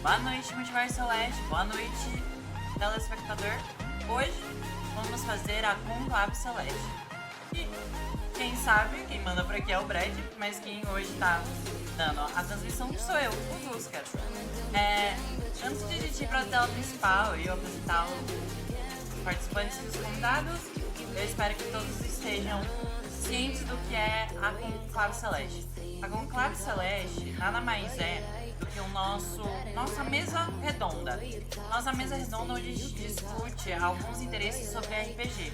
Boa noite, Multiverso Celeste. Boa noite, telespectador. Hoje vamos fazer a Conclave Celeste. E quem sabe, quem manda por aqui é o Brad, mas quem hoje tá dando a transmissão sou eu, o Busca. Antes de a gente ir para a tela principal e eu apresentar os participantes e os convidados, eu espero que todos estejam cientes do que é a Conclave Celeste. A Conclave Celeste nada mais é do que nossa mesa redonda. Nossa mesa redonda onde a gente discute alguns interesses sobre RPG.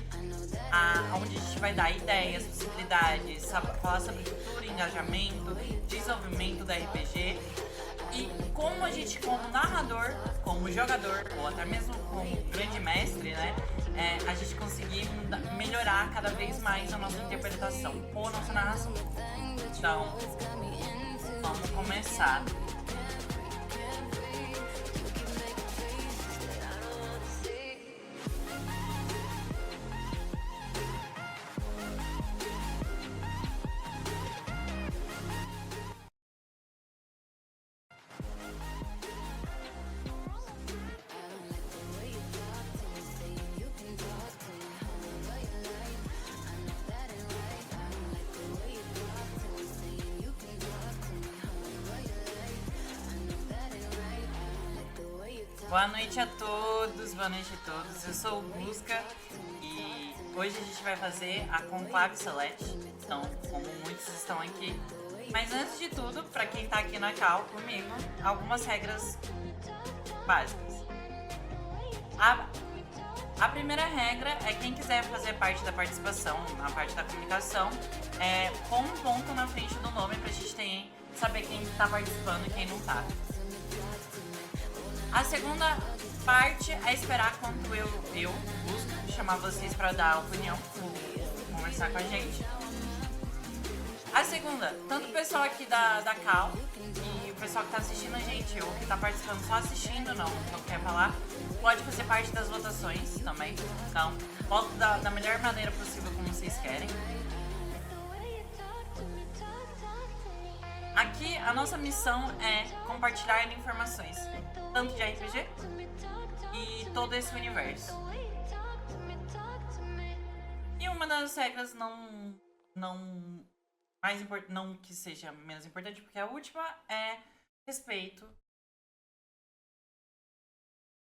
Onde a gente vai dar ideias, possibilidades, falar sobre cultura, engajamento, desenvolvimento da RPG e como a gente, como narrador, como jogador ou até mesmo como grande mestre, né, a gente conseguir melhorar cada vez mais a nossa interpretação ou a nossa narração. Então, vamos começar. Boa noite a todos, boa noite a todos. Eu sou o Busca e hoje a gente vai fazer a Conclave Celeste. Então, como muitos estão aqui. Mas antes de tudo, para quem tá aqui na cal comigo, algumas regras básicas. A primeira regra é quem quiser fazer parte da participação, na parte da comunicação, põe um ponto na frente do nome pra gente saber quem tá participando e quem não tá. A segunda parte é esperar quando eu busco chamar vocês para dar opinião, conversar com a gente. A segunda, tanto o pessoal aqui da Cal e o pessoal que tá assistindo a gente ou que tá participando só assistindo, não quer falar, pode fazer parte das votações também. Então, voto da melhor maneira possível como vocês querem. Aqui a nossa missão é compartilhar informações, tanto de RPG e todo esse universo. E uma das regras não que seja menos importante, porque a última é respeito.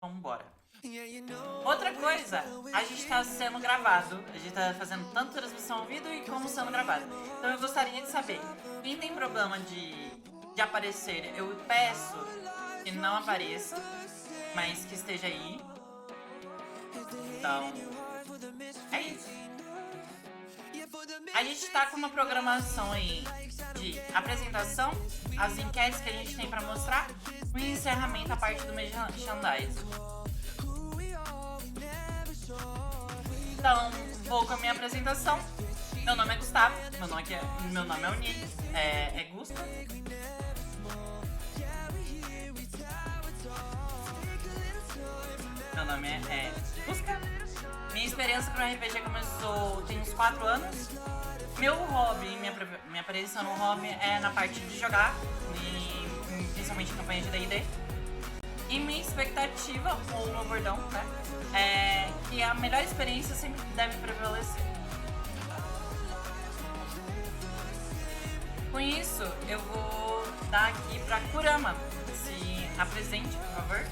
Vamos embora. Outra coisa, a gente está sendo gravado. A gente está fazendo tanto transmissão ao vídeo e como sendo gravado. Então eu gostaria de saber, quem tem problema de aparecer, eu peço que não apareça, mas que esteja aí. Então, é isso. A gente tá com uma programação aí de apresentação, as enquetes que a gente tem pra mostrar e o encerramento a parte do merchandising. Então, vou com a minha apresentação. Meu nome é Gustavo, meu nome é Uni, é Gusta. Meu nome é Busca. Minha experiência com RPG começou tem uns 4 anos. Meu hobby, minha presença no hobby é na parte de jogar, principalmente em campanha de D&D. E minha expectativa, ou meu bordão, né, é que a melhor experiência sempre deve prevalecer. Com isso, eu vou dar aqui pra Kurama. Se apresente, por favor.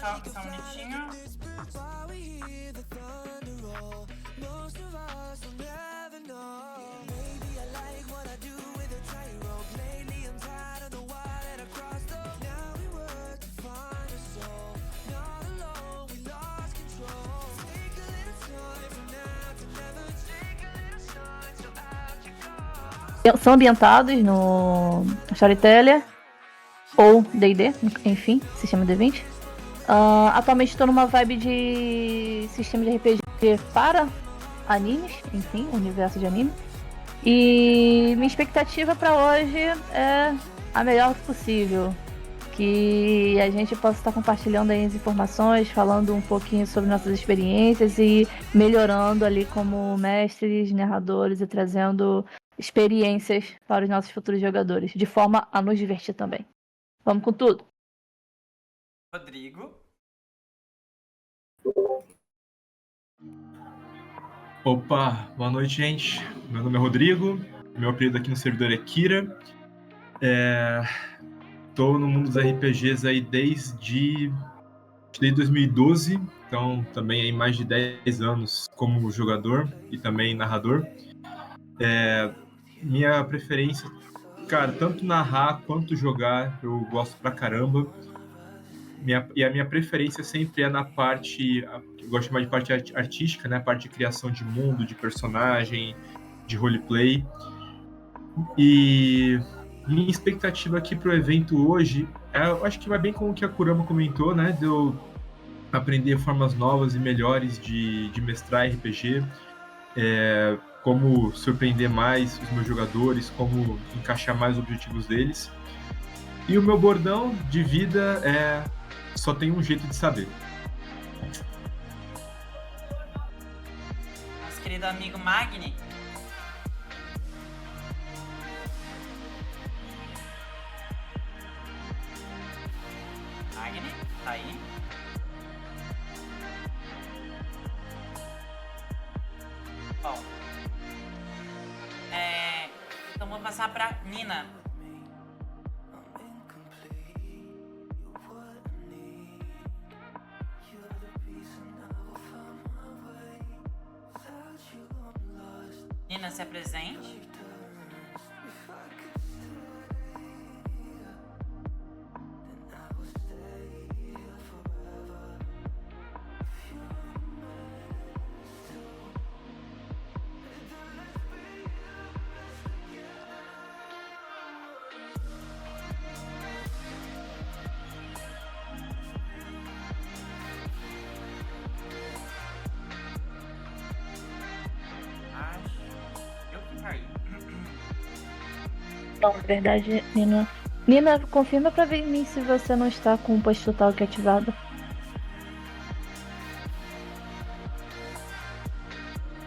Só um minutinho. São ambientados no Storyteller ou D&D, enfim, sistema D20. Atualmente estou numa vibe de sistema de RPG para animes, enfim, universo de anime. E minha expectativa para hoje é a melhor possível. Que a gente possa estar compartilhando aí as informações, falando um pouquinho sobre nossas experiências e melhorando ali como mestres, narradores e trazendo experiências para os nossos futuros jogadores, de forma a nos divertir também. Vamos com tudo. Rodrigo. Opa, boa noite, gente. Meu nome é Rodrigo, meu apelido aqui no servidor é Kira. Tô no mundo dos RPGs aí desde 2012, então também aí mais de 10 anos como jogador e também narrador. Minha preferência, cara, tanto narrar quanto jogar, eu gosto pra caramba. E a minha preferência sempre é na parte, eu gosto de chamar de parte artística, né? A parte de criação de mundo, de personagem, de roleplay. E minha expectativa aqui pro evento hoje, eu acho que vai bem com o que a Kurama comentou, né? De eu aprender formas novas e melhores de mestrar RPG, como surpreender mais os meus jogadores, como encaixar mais os objetivos deles. E o meu bordão de vida é só tem um jeito de saber. Nosso querido amigo Magni. Magni, tá aí? Bom. Então vou passar pra Nina. Nina, se apresente. Eu que caí. Não, na verdade, Nina. Nina, confirma pra mim se você não está com o push total ativado.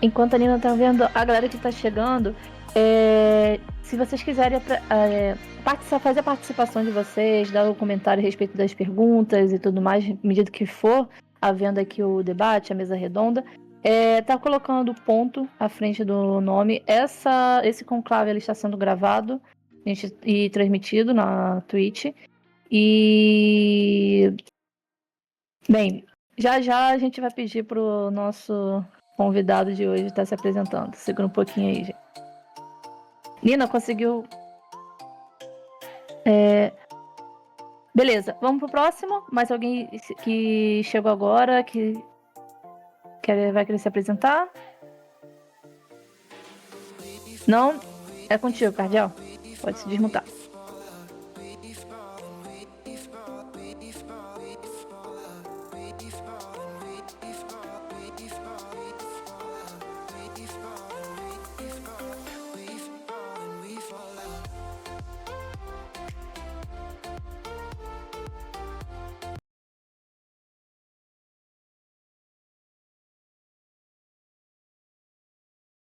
Enquanto a Nina tá vendo a galera que tá chegando, se vocês quiserem fazer a participação de vocês, dar o comentário a respeito das perguntas e tudo mais, à medida que for havendo aqui o debate, a mesa redonda, tá colocando ponto à frente do nome. Esse conclave ele está sendo gravado e transmitido na Twitch. E bem, já a gente vai pedir pro nosso convidado de hoje estar se apresentando. Segura um pouquinho aí, gente. Nina, conseguiu? Beleza, vamos pro próximo. Mais alguém que chegou agora, que vai querer se apresentar? Não? É contigo, Cardial. Pode se desmutar.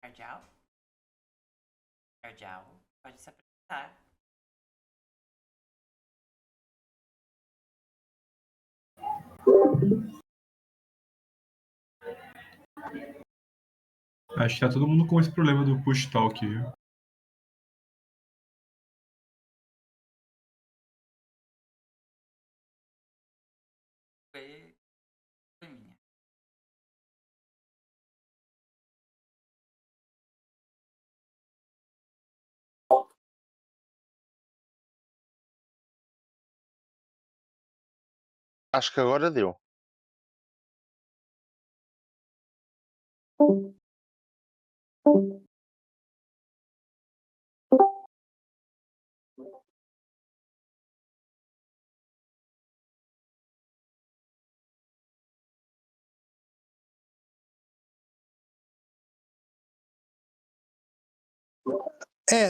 Cardial? Cardial, pode se apresentar. Acho que tá todo mundo com esse problema do push talk, viu? Foi minha. Acho que agora deu.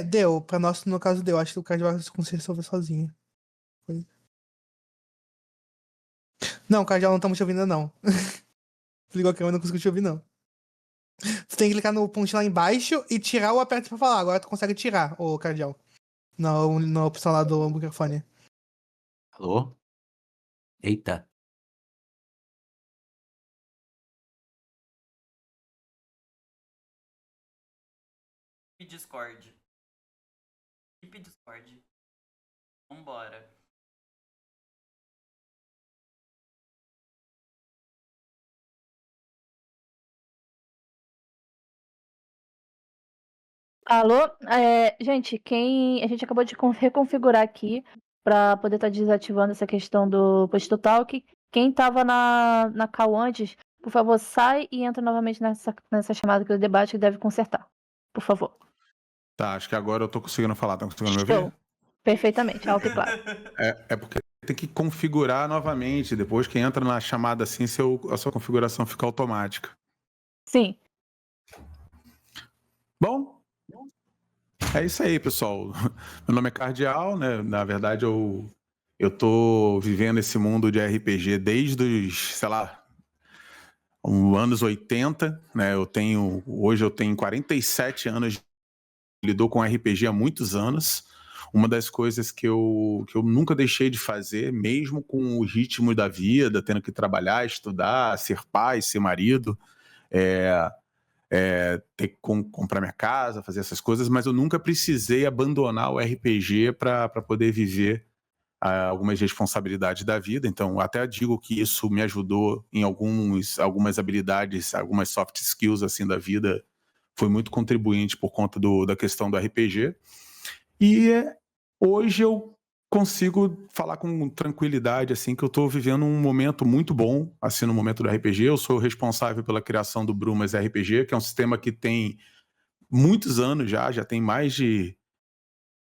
Deu. Pra nós, no caso, deu. Acho que o Card vai conseguir resolver sozinho. Foi. Não, o Card não estamos te ouvindo, não. Ligou a câmera, não conseguiu te ouvir, não. Tu tem que clicar no pontinho lá embaixo e tirar ou aperta pra falar. Agora tu consegue tirar o cardeal. Na opção lá do microfone. Alô? Eita. E Discord. Keep Discord. Vambora. Alô? Gente, a gente acabou de reconfigurar aqui para poder estar desativando essa questão do push to talk. Quem tava na call antes, por favor, sai e entra novamente nessa chamada aqui do debate que deve consertar. Por favor. Tá, acho que agora eu tô conseguindo falar. Tá conseguindo me Show. ouvir? Perfeitamente, alto e claro. É porque tem que configurar novamente. Depois que entra na chamada assim, a sua configuração fica automática. Sim. Bom, é isso aí, pessoal. Meu nome é Cardeal, né? Na verdade, eu tô vivendo esse mundo de RPG desde os, sei lá, anos 80, né? Hoje eu tenho 47 anos, lidou com RPG há muitos anos. Uma das coisas que eu nunca deixei de fazer, mesmo com o ritmo da vida, tendo que trabalhar, estudar, ser pai, ser marido, ter que comprar minha casa, fazer essas coisas, mas eu nunca precisei abandonar o RPG para poder viver algumas responsabilidades da vida. Então, até digo que isso me ajudou em algumas habilidades, algumas soft skills assim da vida, foi muito contribuinte por conta da questão do RPG. E hoje eu consigo falar com tranquilidade assim que eu estou vivendo um momento muito bom assim no momento do RPG. Eu sou responsável pela criação do Brumas RPG, que é um sistema que tem muitos anos já tem mais de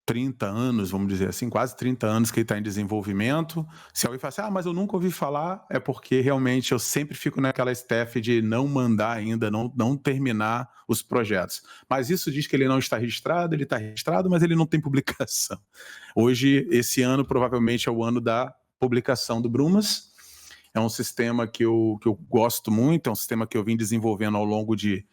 30 anos, vamos dizer assim, quase 30 anos que ele está em desenvolvimento. Se alguém fala assim, mas eu nunca ouvi falar, é porque realmente eu sempre fico naquela staff de não mandar ainda, não terminar os projetos. Mas isso diz que ele não está registrado, ele está registrado, mas ele não tem publicação. Hoje, esse ano, provavelmente é o ano da publicação do Brumas. É um sistema que eu gosto muito, é um sistema que eu vim desenvolvendo ao longo de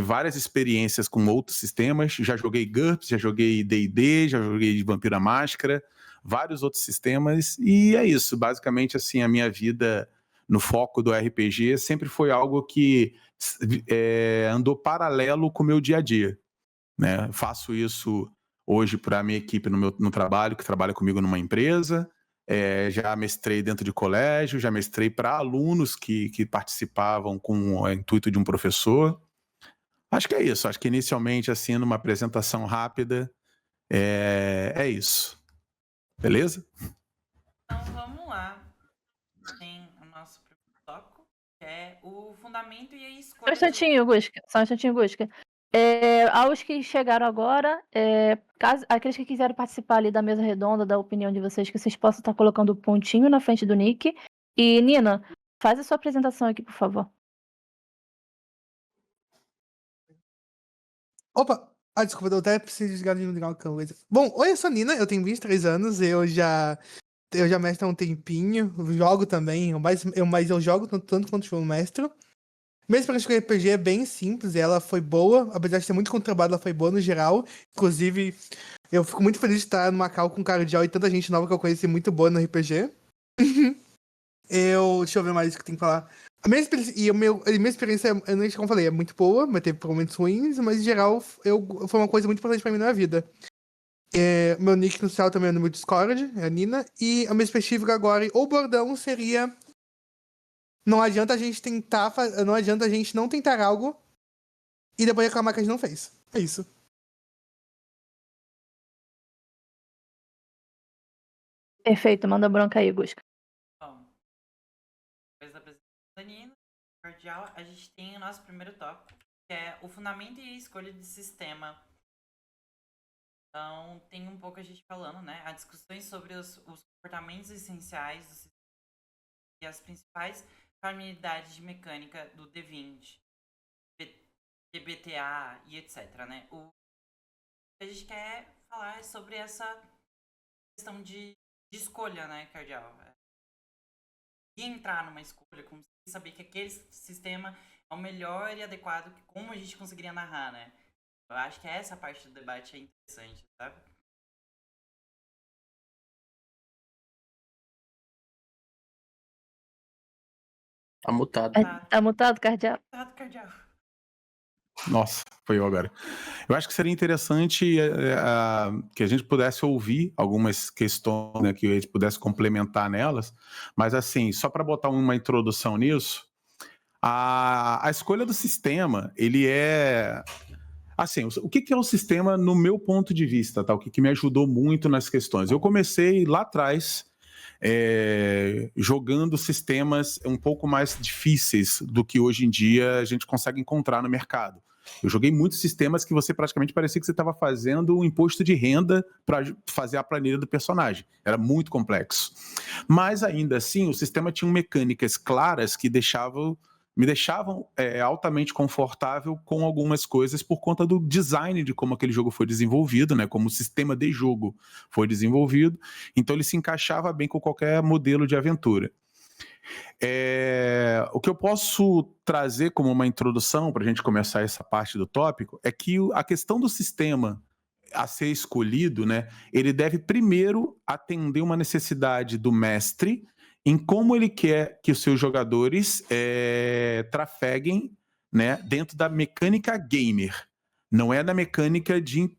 várias experiências com outros sistemas. Já joguei GURPS, já joguei D&D, já joguei Vampiro à Máscara, vários outros sistemas, e é isso. Basicamente, assim, a minha vida no foco do RPG sempre foi algo que andou paralelo com o meu dia a dia, né? Faço isso hoje para a minha equipe no trabalho, que trabalha comigo numa empresa. Já mestrei dentro de colégio, já mestrei para alunos que participavam com o intuito de um professor. Acho que é isso. Acho que inicialmente, assim, numa apresentação rápida, é isso. Beleza? Então vamos lá. Tem o nosso primeiro tópico, que é o fundamento e a Só um escolha. instantinho, Gusca. Aos que chegaram agora, aqueles que quiserem participar ali da mesa redonda, da opinião de vocês, que vocês possam estar colocando o pontinho na frente do nick. E, Nina, faz a sua apresentação aqui, por favor. Opa! Desculpa, eu até preciso desligar uma coisa. Bom, oi, eu sou a Nina, eu tenho 23 anos, eu já mestro há um tempinho, jogo também, mas eu jogo tanto quanto eu mestro. Minha experiência com RPG é bem simples, ela foi boa, apesar de ter muito conturbado, ela foi boa no geral. Inclusive, eu fico muito feliz de estar numa call com Cardial e tanta gente nova que eu conheci muito boa no RPG. Deixa eu ver mais o que tem que falar. A minha experiência, eu não sei como eu falei, é muito boa, mas teve momentos ruins, mas em geral foi uma coisa muito importante pra mim na vida. Meu nick no céu também é no meu Discord, é a Nina, e a minha específica agora, ou bordão, seria: não adianta a gente não adianta a gente não tentar algo e depois reclamar que a gente não fez. É isso. Perfeito, manda bronca aí, Gusca. Bom, depois da apresentação da Nina, cordial, a gente tem o nosso primeiro tópico, que é o fundamento e a escolha de sistema. Então, tem um pouco a gente falando, né? Há discussões sobre os comportamentos essenciais do sistema e as principais familiaridades de mecânica do D20, PBTA e etc, né? O que a gente quer falar é sobre essa questão de escolha, né, Cardial? E entrar numa escolha, como saber que aquele sistema ao melhor e adequado que como a gente conseguiria narrar, né? Eu acho que essa parte do debate é interessante, sabe? Tá mutado. Tá mutado, cardeal? Cardeal. Nossa, foi eu agora. Eu acho que seria interessante que a gente pudesse ouvir algumas questões, né, que a gente pudesse complementar nelas, mas assim, só para botar uma introdução nisso, a escolha do sistema, ele é... Assim, o que é o sistema no meu ponto de vista, tá? O que me ajudou muito nas questões? Eu comecei lá atrás jogando sistemas um pouco mais difíceis do que hoje em dia a gente consegue encontrar no mercado. Eu joguei muitos sistemas que você praticamente parecia que você estava fazendo um imposto de renda para fazer a planilha do personagem. Era muito complexo. Mas ainda assim, o sistema tinha mecânicas claras que me deixavam altamente confortável com algumas coisas por conta do design de como aquele jogo foi desenvolvido, né? Como o sistema de jogo foi desenvolvido. Então ele se encaixava bem com qualquer modelo de aventura. O que eu posso trazer como uma introdução para a gente começar essa parte do tópico é que a questão do sistema a ser escolhido, né, ele deve primeiro atender uma necessidade do mestre em como ele quer que os seus jogadores trafeguem, né, dentro da mecânica gamer. Não é da mecânica de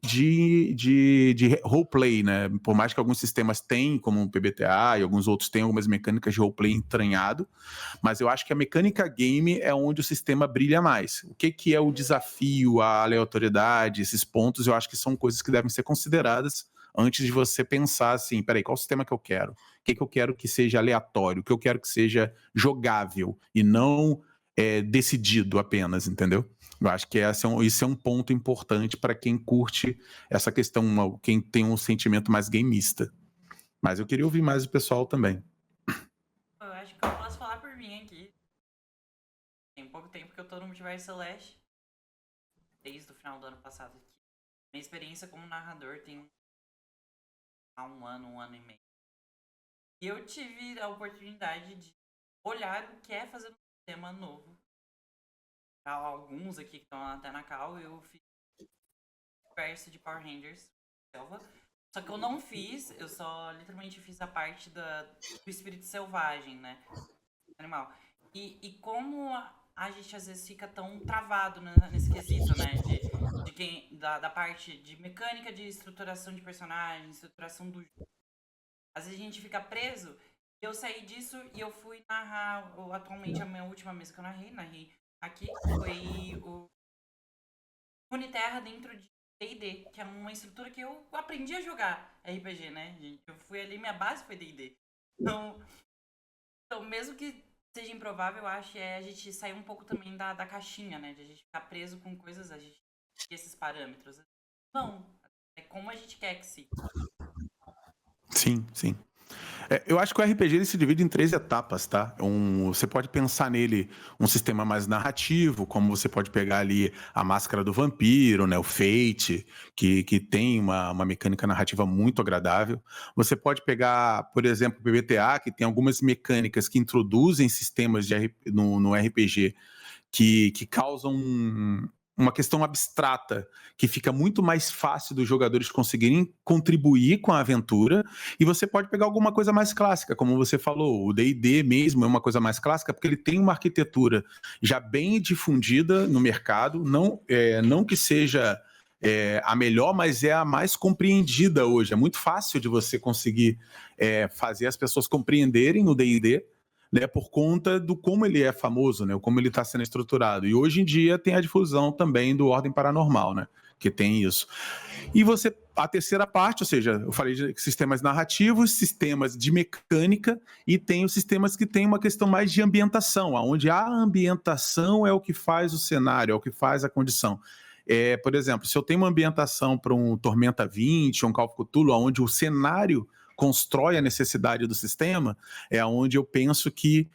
roleplay, né? Por mais que alguns sistemas tenham, como o PBTA e alguns outros tenham algumas mecânicas de roleplay entranhado, mas eu acho que a mecânica game é onde o sistema brilha mais. O que é o desafio, a aleatoriedade, esses pontos, eu acho que são coisas que devem ser consideradas antes de você pensar assim, peraí, qual sistema que eu quero? O que eu quero que seja aleatório? O que eu quero que seja jogável e não decidido apenas, entendeu? Eu acho que isso é um ponto importante para quem curte essa questão, quem tem um sentimento mais gameista. Mas eu queria ouvir mais o pessoal também. Eu acho que eu posso falar por mim aqui. Tem pouco tempo que eu tô no Multiverso Celeste. Desde o final do ano passado aqui. Minha experiência como narrador tem há um ano e meio. E eu tive a oportunidade de olhar o que é fazer um sistema novo. Para alguns aqui que estão até na cal, eu fiz verso de Power Rangers Selva. Só que eu não fiz, eu só literalmente fiz a parte do espírito selvagem, né? Animal. E como a gente às vezes fica tão travado nesse quesito, né? Da parte de mecânica de estruturação de personagens, estruturação do jogo. Às vezes a gente fica preso. Eu saí disso e eu fui narrar atualmente a minha última mesa que eu narrei aqui, foi o Runeterra dentro de D&D, que é uma estrutura que eu aprendi a jogar RPG, né, gente? Eu fui ali, minha base foi D&D. Então, mesmo que seja improvável, eu acho que a gente sair um pouco também da caixinha, né? De a gente ficar preso com coisas, a gente esses parâmetros. Não, é como a gente quer que se. Sim, sim. Eu acho que o RPG ele se divide em 3 etapas, tá? Você pode pensar nele um sistema mais narrativo, como você pode pegar ali a Máscara do Vampiro, né? O Fate, que tem uma mecânica narrativa muito agradável. Você pode pegar, por exemplo, o PBTA, que tem algumas mecânicas que introduzem sistemas no RPG que causam uma questão abstrata, que fica muito mais fácil dos jogadores conseguirem contribuir com a aventura, e você pode pegar alguma coisa mais clássica, como você falou, o D&D mesmo é uma coisa mais clássica, porque ele tem uma arquitetura já bem difundida no mercado, não que seja a melhor, mas é a mais compreendida hoje, é muito fácil de você conseguir fazer as pessoas compreenderem o D&D, né, por conta do como ele é famoso, né, como ele está sendo estruturado. E hoje em dia tem a difusão também do Ordem Paranormal, né, que tem isso. E a terceira parte, ou seja, eu falei de sistemas narrativos, sistemas de mecânica, e tem os sistemas que tem uma questão mais de ambientação, onde a ambientação é o que faz o cenário, é o que faz a condição. Por exemplo, se eu tenho uma ambientação para um Tormenta 20, um Call of Cthulhu, onde o cenário constrói a necessidade do sistema, é onde eu penso que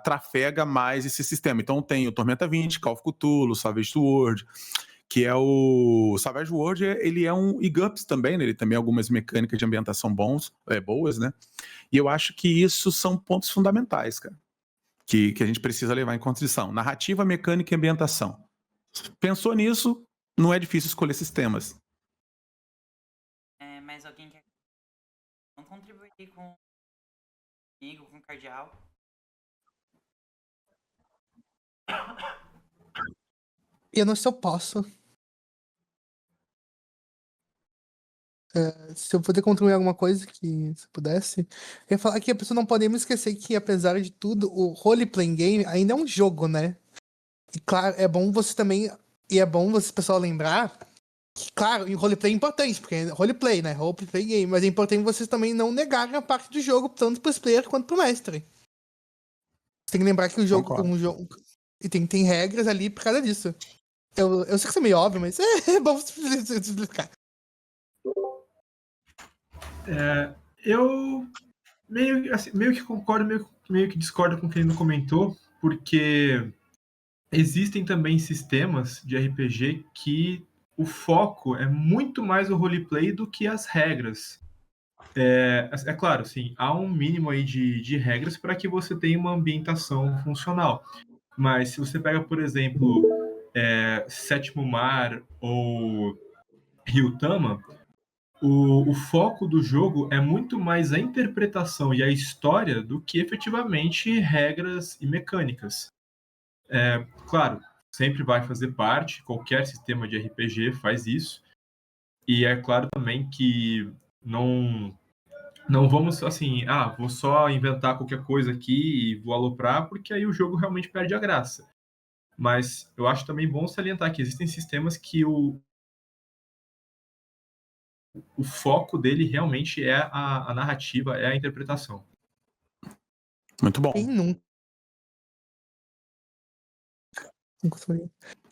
trafega mais esse sistema. Então tem o Tormenta 20, Call of Cthulhu, Savage World, que é o Savage World, ele é um e-GURPS também, né? Ele também tem algumas mecânicas de ambientação boas, né? E eu acho que isso são pontos fundamentais, cara. que a gente precisa levar em consideração. Narrativa, mecânica e ambientação. Pensou nisso, não é difícil escolher sistemas. Mas alguém quer contribuir comigo, com o Cardeal? Eu não sei se eu posso. Se eu puder contribuir alguma coisa que se pudesse. Eu ia falar que a pessoa não podemos esquecer que, apesar de tudo, o role-playing game ainda é um jogo, né? E claro, é bom você também. E é bom você, pessoal, lembrar que, claro, o roleplay é importante, porque é roleplay, né? Roleplay game, mas é importante vocês também não negarem a parte do jogo, tanto pro player quanto pro mestre. Você tem que lembrar que o jogo. Concordo. Um jogo e tem regras ali por causa disso. Eu sei que isso é meio óbvio, mas é bom explicar. Eu meio que concordo, meio que discordo com quem não comentou, porque existem também sistemas de RPG que o foco é muito mais o roleplay do que as regras. É claro, sim, há um mínimo aí de regras para que você tenha uma ambientação funcional. Mas se você pega, por exemplo, Sétimo Mar ou Ryutama, o foco do jogo é muito mais a interpretação e a história do que efetivamente regras e mecânicas. Claro, sempre vai fazer parte, qualquer sistema de RPG faz isso, e é claro também que não vamos assim, vou só inventar qualquer coisa aqui e vou aloprar, porque aí o jogo realmente perde a graça. Mas eu acho também bom salientar que existem sistemas que o foco dele realmente é a narrativa, é a interpretação. Muito bom.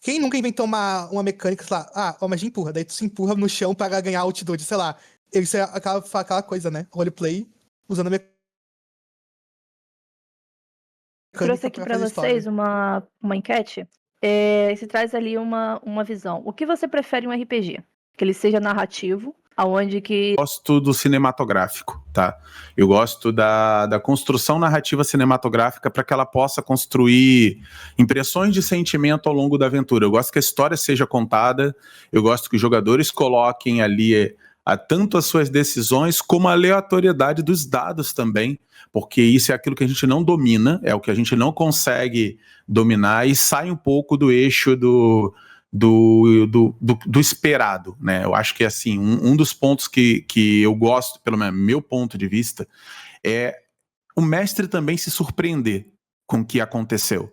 Quem nunca inventou uma mecânica, sei lá, a magia empurra, daí tu se empurra no chão para ganhar altitude, sei lá. Isso é aquela coisa, né? Roleplay usando a mecânica. Trouxe aqui para vocês uma enquete. Se traz ali uma visão. O que você prefere em um RPG? Que ele seja narrativo, aonde que... Eu gosto do cinematográfico, tá? Eu gosto da construção narrativa cinematográfica para que ela possa construir impressões de sentimento ao longo da aventura. Eu gosto que a história seja contada, eu gosto que os jogadores coloquem ali tanto as suas decisões como a aleatoriedade dos dados também, porque isso é aquilo que a gente não domina, é o que a gente não consegue dominar e sai um pouco do eixo do esperado, né? Eu acho que assim, um dos pontos que eu gosto, pelo menos meu ponto de vista, é o mestre também se surpreender com o que aconteceu.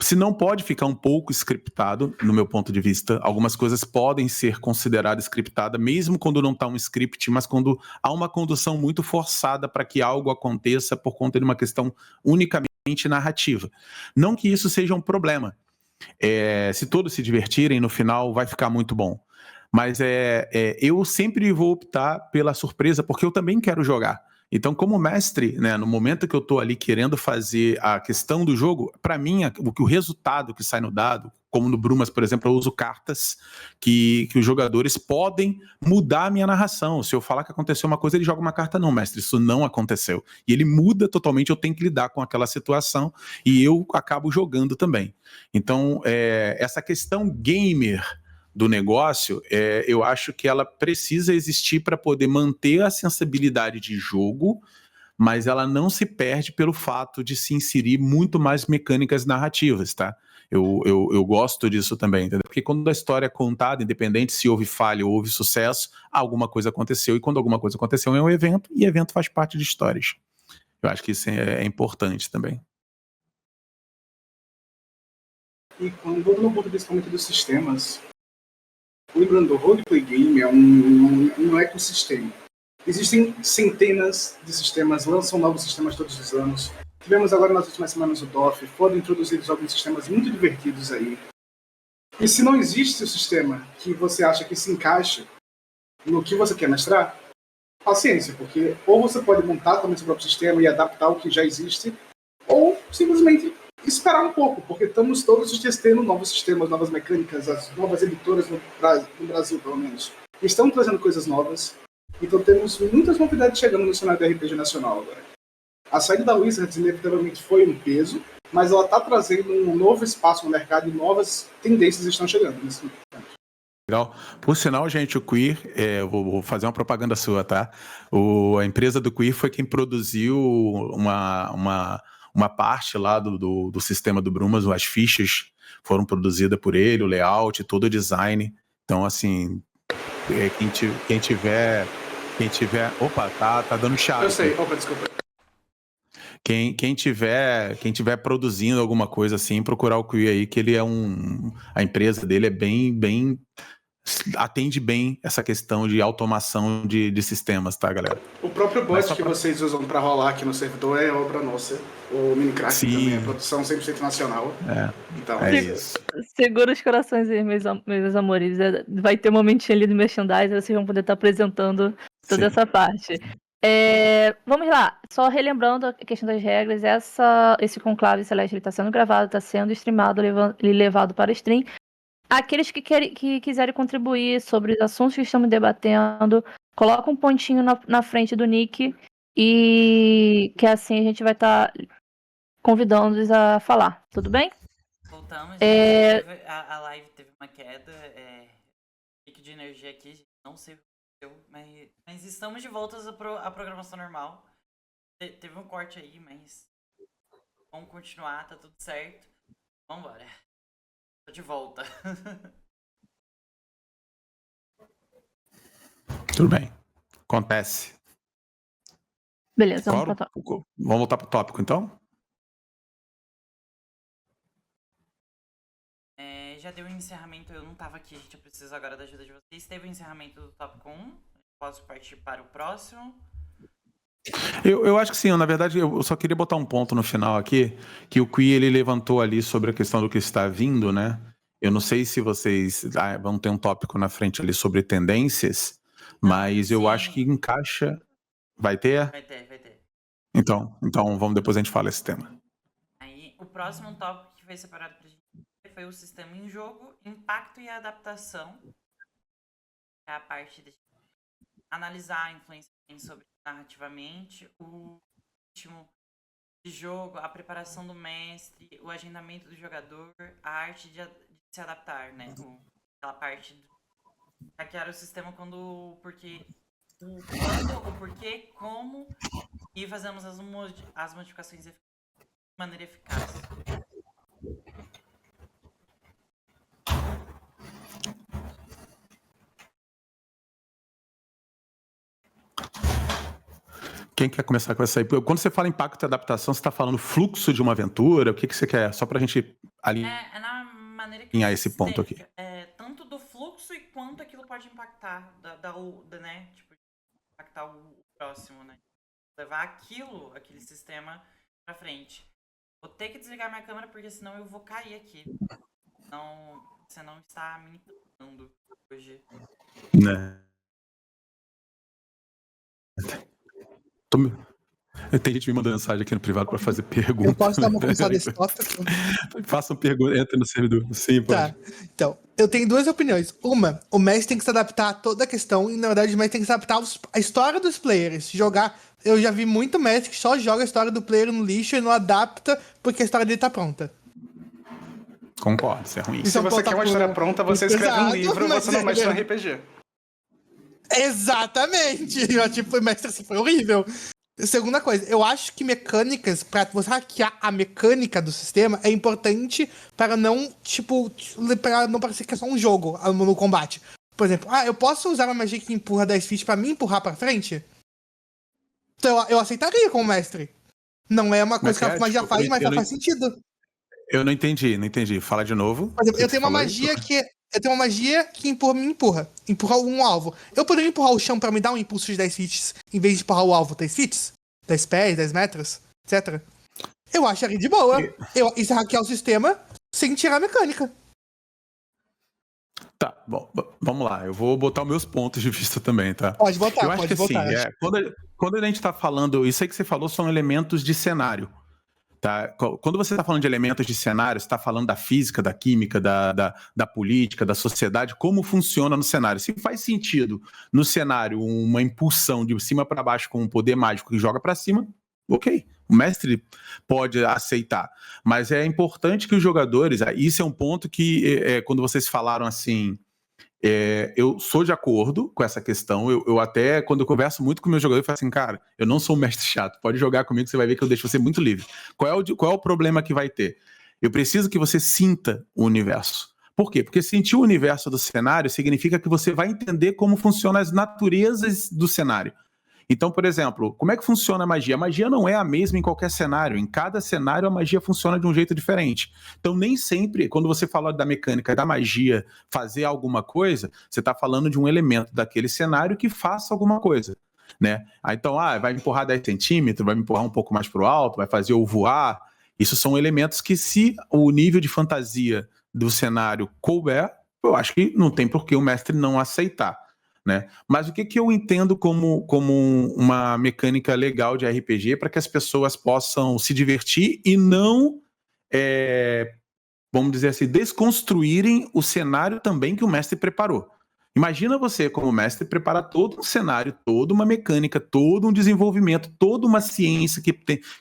Se não pode ficar um pouco scriptado, no meu ponto de vista, algumas coisas podem ser consideradas scriptadas, mesmo quando não está um script, mas quando há uma condução muito forçada para que algo aconteça por conta de uma questão unicamente narrativa. Não que isso seja um problema. Se todos se divertirem, no final vai ficar muito bom. Mas eu sempre vou optar pela surpresa, porque eu também quero jogar. Então, como mestre, né, no momento que eu estou ali querendo fazer a questão do jogo, para mim, o resultado que sai no dado, como no Brumas, por exemplo, eu uso cartas que os jogadores podem mudar a minha narração. Se eu falar que aconteceu uma coisa, ele joga uma carta, não, mestre, isso não aconteceu. E ele muda totalmente, eu tenho que lidar com aquela situação e eu acabo jogando também. Então, essa questão gamer do negócio, eu acho que ela precisa existir para poder manter a sensibilidade de jogo, mas ela não se perde pelo fato de se inserir muito mais mecânicas narrativas, tá? Eu gosto disso também, entendeu? Porque quando a história é contada, independente se houve falha ou houve sucesso, alguma coisa aconteceu, e quando alguma coisa aconteceu é um evento, e evento faz parte de histórias. Eu acho que isso é importante também. E quando voltando ao ponto principalmente dos sistemas, lembrando, o roleplay game é um ecossistema. Existem centenas de sistemas, lançam novos sistemas todos os anos. Tivemos agora nas últimas semanas o DOF, foram introduzidos alguns sistemas muito divertidos aí. E se não existe o sistema que você acha que se encaixa no que você quer mestrar, paciência, porque ou você pode montar também seu próprio sistema e adaptar o que já existe, ou simplesmente esperar um pouco, porque estamos todos testando novos sistemas, novas mecânicas, as novas editoras no Brasil, pelo menos, estão trazendo coisas novas, então temos muitas novidades chegando no cenário do RPG nacional agora. A saída da Wizards inevitavelmente foi um peso, mas ela está trazendo um novo espaço no mercado e novas tendências estão chegando nesse momento. Legal. Por sinal, gente, o Queer, vou fazer uma propaganda sua, tá? A empresa do Queer foi quem produziu uma parte lá do sistema do Brumas, as fichas foram produzidas por ele, o layout, todo o design. Então, assim, quem tiver... Opa, tá dando chave. Eu sei, opa, desculpa. Quem tiver produzindo alguma coisa assim, procurar o Queer aí, que ele é a empresa dele é bem atende bem essa questão de automação de sistemas, tá, galera? O próprio bot que vocês usam para rolar aqui no servidor é obra nossa. O Minecraft também é produção 100% nacional. Então, é isso. Segura os corações aí, meus amores. Vai ter um momentinho ali do merchandising, vocês vão poder estar apresentando toda essa parte. Vamos lá, só relembrando a questão das regras, esse conclave celeste está sendo gravado, está sendo streamado e levado para stream. Aqueles que quiserem contribuir sobre os assuntos que estamos debatendo, coloca um pontinho na frente do nick e que assim a gente vai estar convidando-os a falar, tudo bem? Voltamos, a live teve uma queda, pique de energia aqui, gente, não sei o que aconteceu, mas estamos de volta à programação normal. Teve um corte aí, mas vamos continuar, tá tudo certo. Vambora. Tô de volta. Tudo bem. Acontece. Beleza, vamos voltar pro tópico, então? Já deu o encerramento, eu não tava aqui, gente, eu preciso agora da ajuda de vocês. Teve o encerramento do tópico 1, posso partir para o próximo? Eu acho que sim, na verdade eu só queria botar um ponto no final aqui, que o Queer ele levantou ali sobre a questão do que está vindo, né? Eu não sei se vocês vão ter um tópico na frente ali sobre tendências, mas eu acho que encaixa... Vai ter? Vai ter. Então depois a gente fala esse tema. Aí, o próximo tópico que foi separado pra gente foi o sistema em jogo, impacto e adaptação. É a parte de analisar a influência que tem sobre narrativamente, o ritmo de jogo, a preparação do mestre, o agendamento do jogador, a arte de se adaptar, né? Aquela parte de hackear o sistema quando, porque, o quando, o porquê, como, e fazemos as modificações de maneira eficaz. Quem quer começar com essa aí? Quando você fala impacto e adaptação, você está falando fluxo de uma aventura? O que você quer? Só para a gente É na maneira que alinhar esse ponto aqui. Tanto do fluxo e quanto aquilo pode impactar, né? Tipo, impactar o próximo, né? Levar aquele sistema pra frente. Vou ter que desligar minha câmera porque senão eu vou cair aqui. Então, você não está me entendendo hoje. Né? Tem gente me mandando mensagem aqui no privado para fazer pergunta. Eu posso dar uma começada nesse tópico? Façam pergunta, entre no servidor. Sim, pode. Tá, então, eu tenho duas opiniões. Uma, o mestre tem que se adaptar a toda a questão, e na verdade o mestre tem que se adaptar à história dos players. Eu já vi muito mestre que só joga a história do player no lixo e não adapta porque a história dele tá pronta. Concordo, isso é ruim. Se você quer uma história pronta, você escreve um livro, você não mexe no RPG. Exatamente! Tipo, mestre assim, foi horrível. Segunda coisa, eu acho que mecânicas, pra você hackear a mecânica do sistema, é importante para não, para não parecer que é só um jogo no combate. Por exemplo, eu posso usar uma magia que empurra 10 feet pra me empurrar pra frente? Então eu aceitaria como mestre. Não é uma coisa que a magia faz, mas faz sentido. Eu não entendi. Fala de novo. Por exemplo, eu tenho uma magia que me empurra um alvo. Eu poderia empurrar o chão pra me dar um impulso de 10 feet em vez de empurrar o alvo 10 feet? 10 pés, 10 metros, etc. Eu acharia de boa. Isso é hackear o sistema sem tirar a mecânica. Tá, bom, vamos lá. Eu vou botar os meus pontos de vista também, tá? Pode botar, eu acho que botar. Assim, quando a gente tá falando... Isso aí que você falou são elementos de cenário. Tá? Quando você está falando de elementos de cenário, você está falando da física, da química, da política, da sociedade, como funciona no cenário. Se faz sentido no cenário uma impulsão de cima para baixo com um poder mágico que joga para cima, ok. O mestre pode aceitar. Mas é importante que os jogadores... Isso é um ponto que, quando vocês falaram assim... eu sou de acordo com essa questão. Eu até, quando eu converso muito com meus jogadores, eu falo assim, cara, eu não sou um mestre chato. Pode jogar comigo, você vai ver que eu deixo você muito livre. Qual é o problema que vai ter? Eu preciso que você sinta o universo. Por quê? Porque sentir o universo do cenário significa que você vai entender como funcionam as naturezas do cenário. Então, por exemplo, como é que funciona a magia? A magia não é a mesma em qualquer cenário. Em cada cenário, a magia funciona de um jeito diferente. Então, nem sempre, quando você fala da mecânica da magia fazer alguma coisa, você está falando de um elemento daquele cenário que faça alguma coisa. Né? Então, vai me empurrar 10 centímetros, vai me empurrar um pouco mais para o alto, vai fazer eu voar. Isso são elementos que, se o nível de fantasia do cenário couber, eu acho que não tem por que o mestre não aceitar. Né? Mas o que eu entendo como uma mecânica legal de RPG para que as pessoas possam se divertir e não, vamos dizer assim, desconstruírem o cenário também que o mestre preparou. Imagina você, como mestre, preparar todo um cenário, toda uma mecânica, todo um desenvolvimento, toda uma ciência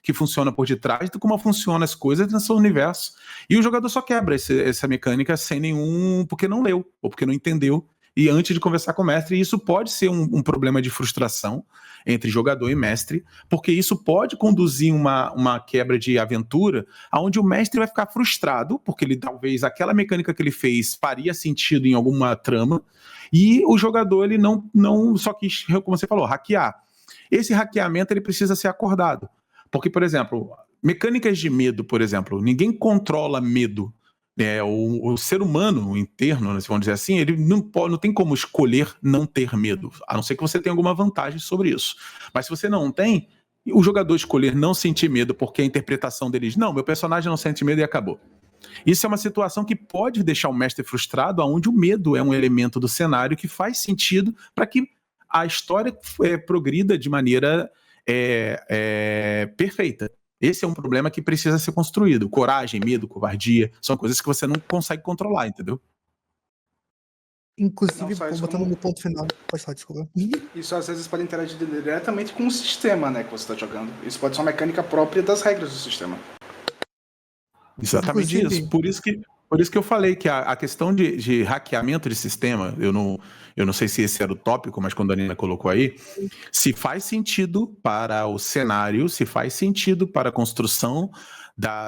que funciona por detrás de como funcionam as coisas no seu universo. E o jogador só quebra essa mecânica sem nenhum... porque não leu, ou porque não entendeu. E antes de conversar com o mestre, isso pode ser um problema de frustração entre jogador e mestre, porque isso pode conduzir uma quebra de aventura, onde o mestre vai ficar frustrado, porque ele talvez aquela mecânica que ele fez faria sentido em alguma trama, e o jogador ele não só quis, como você falou, hackear. Esse hackeamento ele precisa ser acordado. Porque, por exemplo, mecânicas de medo, por exemplo, ninguém controla medo. O ser humano interno, vamos dizer assim, ele não tem como escolher não ter medo, a não ser que você tenha alguma vantagem sobre isso. Mas se você não tem, o jogador escolher não sentir medo porque a interpretação dele diz, não, meu personagem não sente medo e acabou. Isso é uma situação que pode deixar o mestre frustrado, onde o medo é um elemento do cenário que faz sentido para que a história progrida de maneira perfeita. Esse é um problema que precisa ser construído. Coragem, medo, covardia, são coisas que você não consegue controlar, entendeu? Inclusive, Não só isso, botando como- no ponto final. Pode falar, desculpa. Isso às vezes pode interagir diretamente com o sistema, né, que você está jogando. Isso pode ser uma mecânica própria das regras do sistema. Exatamente Inclusive- isso. Por isso que eu falei que a questão de hackeamento de sistema, eu não sei se esse era o tópico, mas quando a Nina colocou aí, se faz sentido para o cenário, se faz sentido para a construção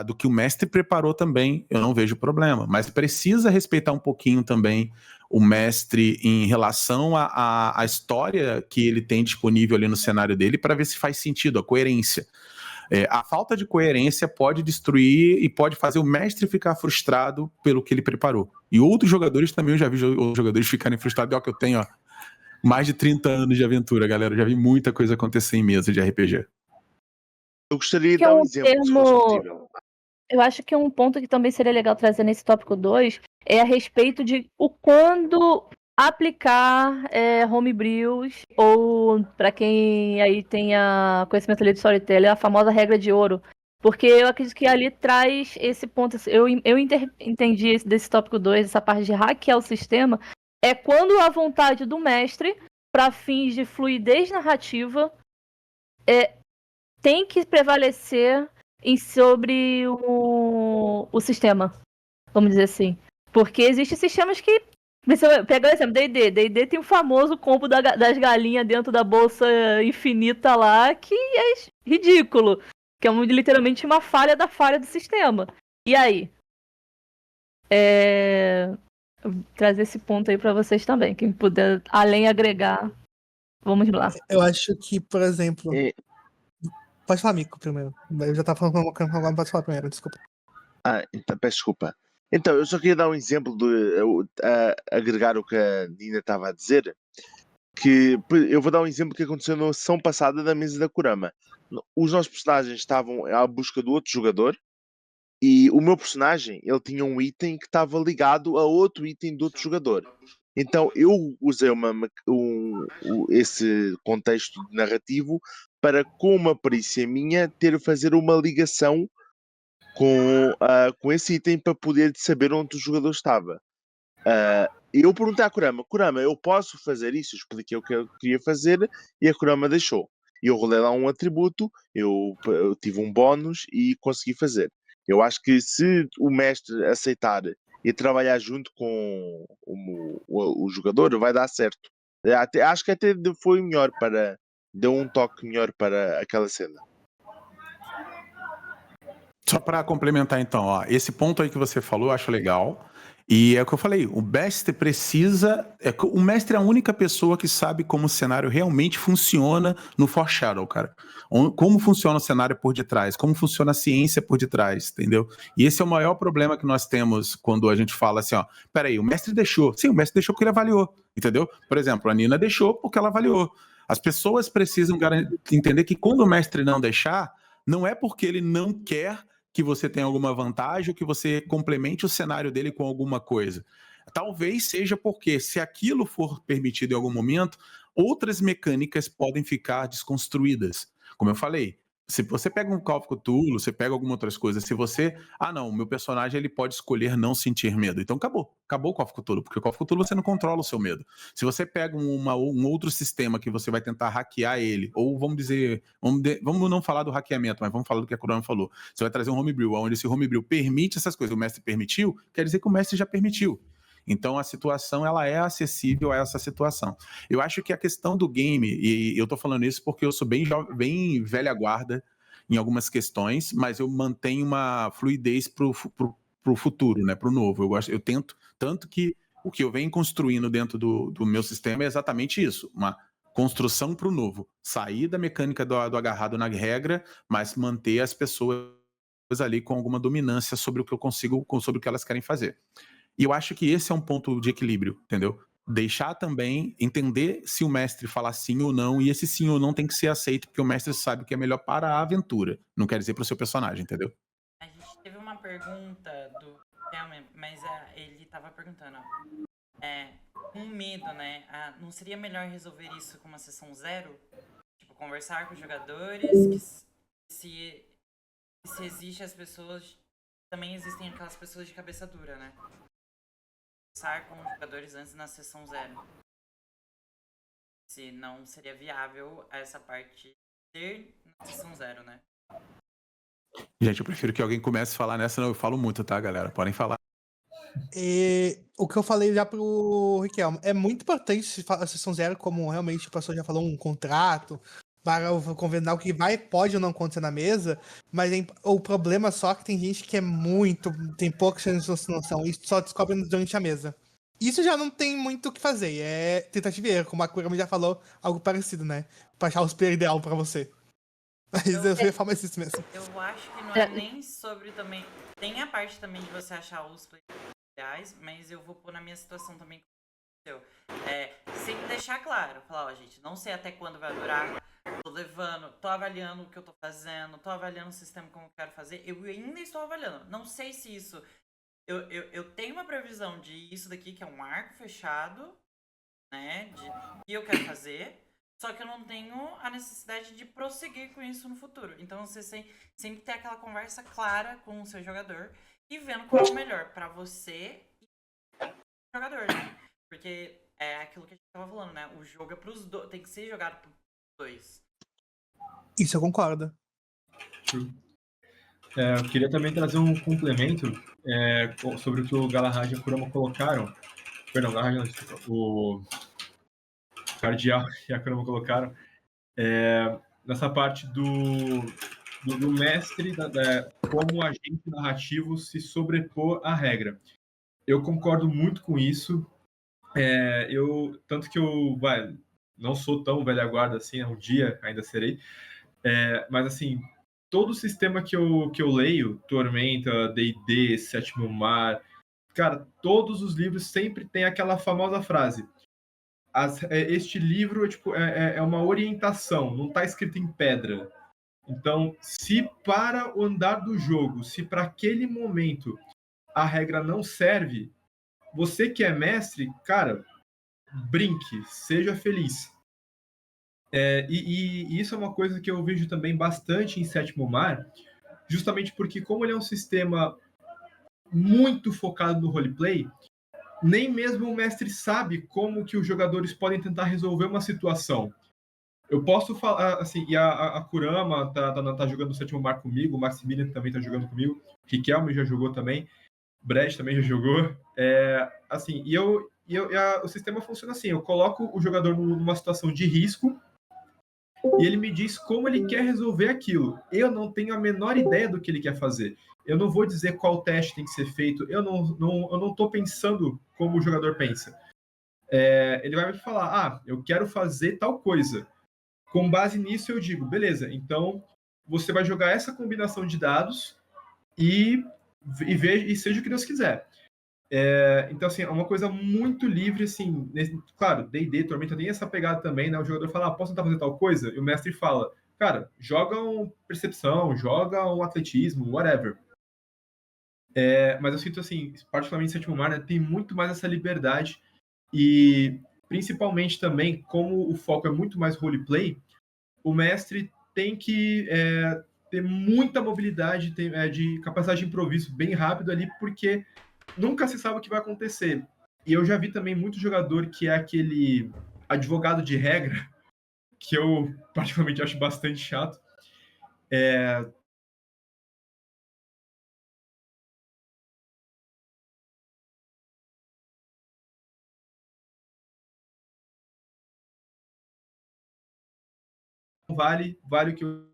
do que o mestre preparou também, eu não vejo problema. Mas precisa respeitar um pouquinho também o mestre em relação à história que ele tem disponível ali no cenário dele para ver se faz sentido, a coerência. A falta de coerência pode destruir e pode fazer o mestre ficar frustrado pelo que ele preparou. E outros jogadores também, eu já vi outros jogadores ficarem frustrados. Ó, que eu tenho mais de 30 anos de aventura, galera. Eu já vi muita coisa acontecer em mesa de RPG. Eu gostaria de Que é dar um um exemplo, se fosse termo- possível. Eu acho que um ponto que também seria legal trazer nesse tópico 2 é a respeito de quando aplicar homebrews, ou para quem aí tenha conhecimento ali de storytelling, a famosa regra de ouro. Porque eu acredito que ali traz esse ponto. Eu entendi desse tópico 2, essa parte de hackear o sistema, é quando a vontade do mestre, para fins de fluidez narrativa, tem que prevalecer sobre o sistema, vamos dizer assim. Porque existem sistemas que... Você pega o exemplo, D&D tem o famoso combo das galinhas dentro da bolsa infinita lá, que é ridículo. Que é literalmente uma falha da falha do sistema. E aí? Trazer esse ponto aí pra vocês também. Quem puder, além agregar, vamos lá. Eu acho que, por exemplo. É. Pode falar, Mico, primeiro. Eu já tava falando agora, pode falar primeiro, desculpa. Então, peço desculpa. Então, eu só queria dar um exemplo de agregar o que a Nina estava a dizer, que eu vou dar um exemplo que aconteceu na sessão passada da mesa da Kurama. Os nossos personagens estavam à busca do outro jogador e o meu personagem, ele tinha um item que estava ligado a outro item do outro jogador. Então eu usei esse contexto narrativo para, com uma perícia minha, fazer uma ligação com esse item para poder saber onde o jogador estava. Eu perguntei à Kurama, eu posso fazer isso? Eu expliquei o que eu queria fazer e a Kurama deixou. e eu rolei lá um atributo, eu tive um bónus e consegui fazer. Eu acho que se o mestre aceitar e trabalhar junto com o jogador, vai dar certo. Acho que até foi melhor deu um toque melhor para aquela cena. Só para complementar então, ó, esse ponto aí que você falou, eu acho legal. E é o que eu falei, o mestre o mestre é a única pessoa que sabe como o cenário realmente funciona no Foreshadow, cara. Como funciona o cenário por detrás, como funciona a ciência por detrás, entendeu? E esse é o maior problema que nós temos quando a gente fala assim, ó, peraí, o mestre deixou. Sim, o mestre deixou porque ele avaliou, entendeu? Por exemplo, a Nina deixou porque ela avaliou. As pessoas precisam entender que quando o mestre não deixar, não é porque ele não quer que você tenha alguma vantagem ou que você complemente o cenário dele com alguma coisa. Talvez seja porque, se aquilo for permitido em algum momento, outras mecânicas podem ficar desconstruídas. Como eu falei, se você pega um Call of Cthulhu, você pega alguma outras coisas, se você... Ah, não, o meu personagem ele pode escolher não sentir medo. Então acabou o Call of Cthulhu, porque o Call of Cthulhu você não controla o seu medo. Se você pega um outro sistema que você vai tentar hackear ele, ou vamos dizer... Vamos não falar do hackeamento, mas vamos falar do que a Kurama falou. Você vai trazer um homebrew, onde esse homebrew permite essas coisas, o mestre permitiu, quer dizer que o mestre já permitiu. Então a situação ela é acessível a essa situação. Eu acho que a questão do game, e eu tô falando isso porque eu sou bem velha guarda em algumas questões, mas eu mantenho uma fluidez pro futuro, né, pro novo. Eu tento, tanto que o que eu venho construindo dentro do meu sistema é exatamente isso, uma construção pro novo. Sair da mecânica do agarrado na regra, mas manter as pessoas ali com alguma dominância sobre o que eu consigo, sobre o que elas querem fazer. E eu acho que esse é um ponto de equilíbrio, entendeu? Deixar também, entender se o mestre falar sim ou não, e esse sim ou não tem que ser aceito, porque o mestre sabe o que é melhor para a aventura, não quer dizer para o seu personagem, entendeu? A gente teve uma pergunta do Kelman, mas ele tava perguntando, com medo, né? Não seria melhor resolver isso com uma sessão 0? Tipo, conversar com os jogadores, se existe as pessoas... Também existem aquelas pessoas de cabeça dura, né? Conversar com os jogadores antes na sessão 0. Se não seria viável essa parte ser na sessão 0, né? Gente, eu prefiro que alguém comece a falar nessa, não, eu falo muito, tá, galera? Podem falar. O que eu falei já pro Riquelme, é muito importante a sessão 0, como realmente o pastor já falou, um contrato, para conversar o que pode ou não acontecer na mesa, mas o problema só é que tem gente que tem pouca chance de noção e só descobre durante a mesa. Isso já não tem muito o que fazer, é tentativa e erro, como a Kurama já falou, algo parecido, né? Pra achar o player ideal pra você. Mas eu ia falar mais isso mesmo. Eu acho que não é nem sobre também... Tem a parte também de você achar os players ideais, mas eu vou pôr na minha situação também que aconteceu. Sempre deixar claro, falar, gente, não sei até quando vai durar, tô avaliando o que eu tô fazendo, tô avaliando o sistema como eu quero fazer, eu ainda estou avaliando, não sei se isso... Eu tenho uma previsão de isso daqui, que é um arco fechado, né, de que eu quero fazer, só que eu não tenho a necessidade de prosseguir com isso no futuro. Então você sempre ter aquela conversa clara com o seu jogador e vendo qual é o melhor pra você e pro jogador, né? Porque é aquilo que a gente tava falando, né? O jogo é pros dois, tem que ser jogado pros dois. Isso eu concordo. Eu queria também trazer um complemento sobre o que o Galahad e a Kurama colocaram. Perdão, Galahad não, desculpa. O Cardial e a Kurama colocaram. Nessa parte do mestre, como agente narrativo se sobrepor à regra. Eu concordo muito com isso. Tanto que eu não sou tão velha guarda assim, um dia ainda serei. Mas assim, todo sistema que eu leio, Tormenta, D&D, Sétimo Mar, cara, todos os livros sempre tem aquela famosa frase. Este livro é uma orientação, não está escrito em pedra. Então, se para o andar do jogo, se para aquele momento a regra não serve, você que é mestre, cara, brinque, seja feliz. E isso é uma coisa que eu vejo também bastante em Sétimo Mar, justamente porque como ele é um sistema muito focado no roleplay, nem mesmo o mestre sabe como que os jogadores podem tentar resolver uma situação. Eu posso falar, assim, e a Kurama tá jogando o sétimo mar comigo, o Maximilian também tá jogando comigo, o Riquelme já jogou também, o Brett também já jogou. Assim, o sistema funciona assim, eu coloco o jogador numa situação de risco e ele me diz como ele quer resolver aquilo. Eu não tenho a menor ideia do que ele quer fazer. Eu não vou dizer qual teste tem que ser feito, eu não tô pensando como o jogador pensa. Ele vai me falar, eu quero fazer tal coisa. Com base nisso, eu digo, beleza, então você vai jogar essa combinação de dados e seja o que Deus quiser. Então, assim, é uma coisa muito livre, assim, claro, D&D, Tormenta tem essa pegada também, né? O jogador fala, posso tentar fazer tal coisa? E o mestre fala, cara, joga um percepção, joga um atletismo, whatever. Mas eu sinto, assim, particularmente Sétimo Mar, né, tem muito mais essa liberdade e, principalmente também, como o foco é muito mais roleplay, o mestre tem que ter muita mobilidade, de capacidade de improviso bem rápido ali, porque nunca se sabe o que vai acontecer. E eu já vi também muito jogador que é aquele advogado de regra, que eu particularmente acho bastante chato. Vale o que eu...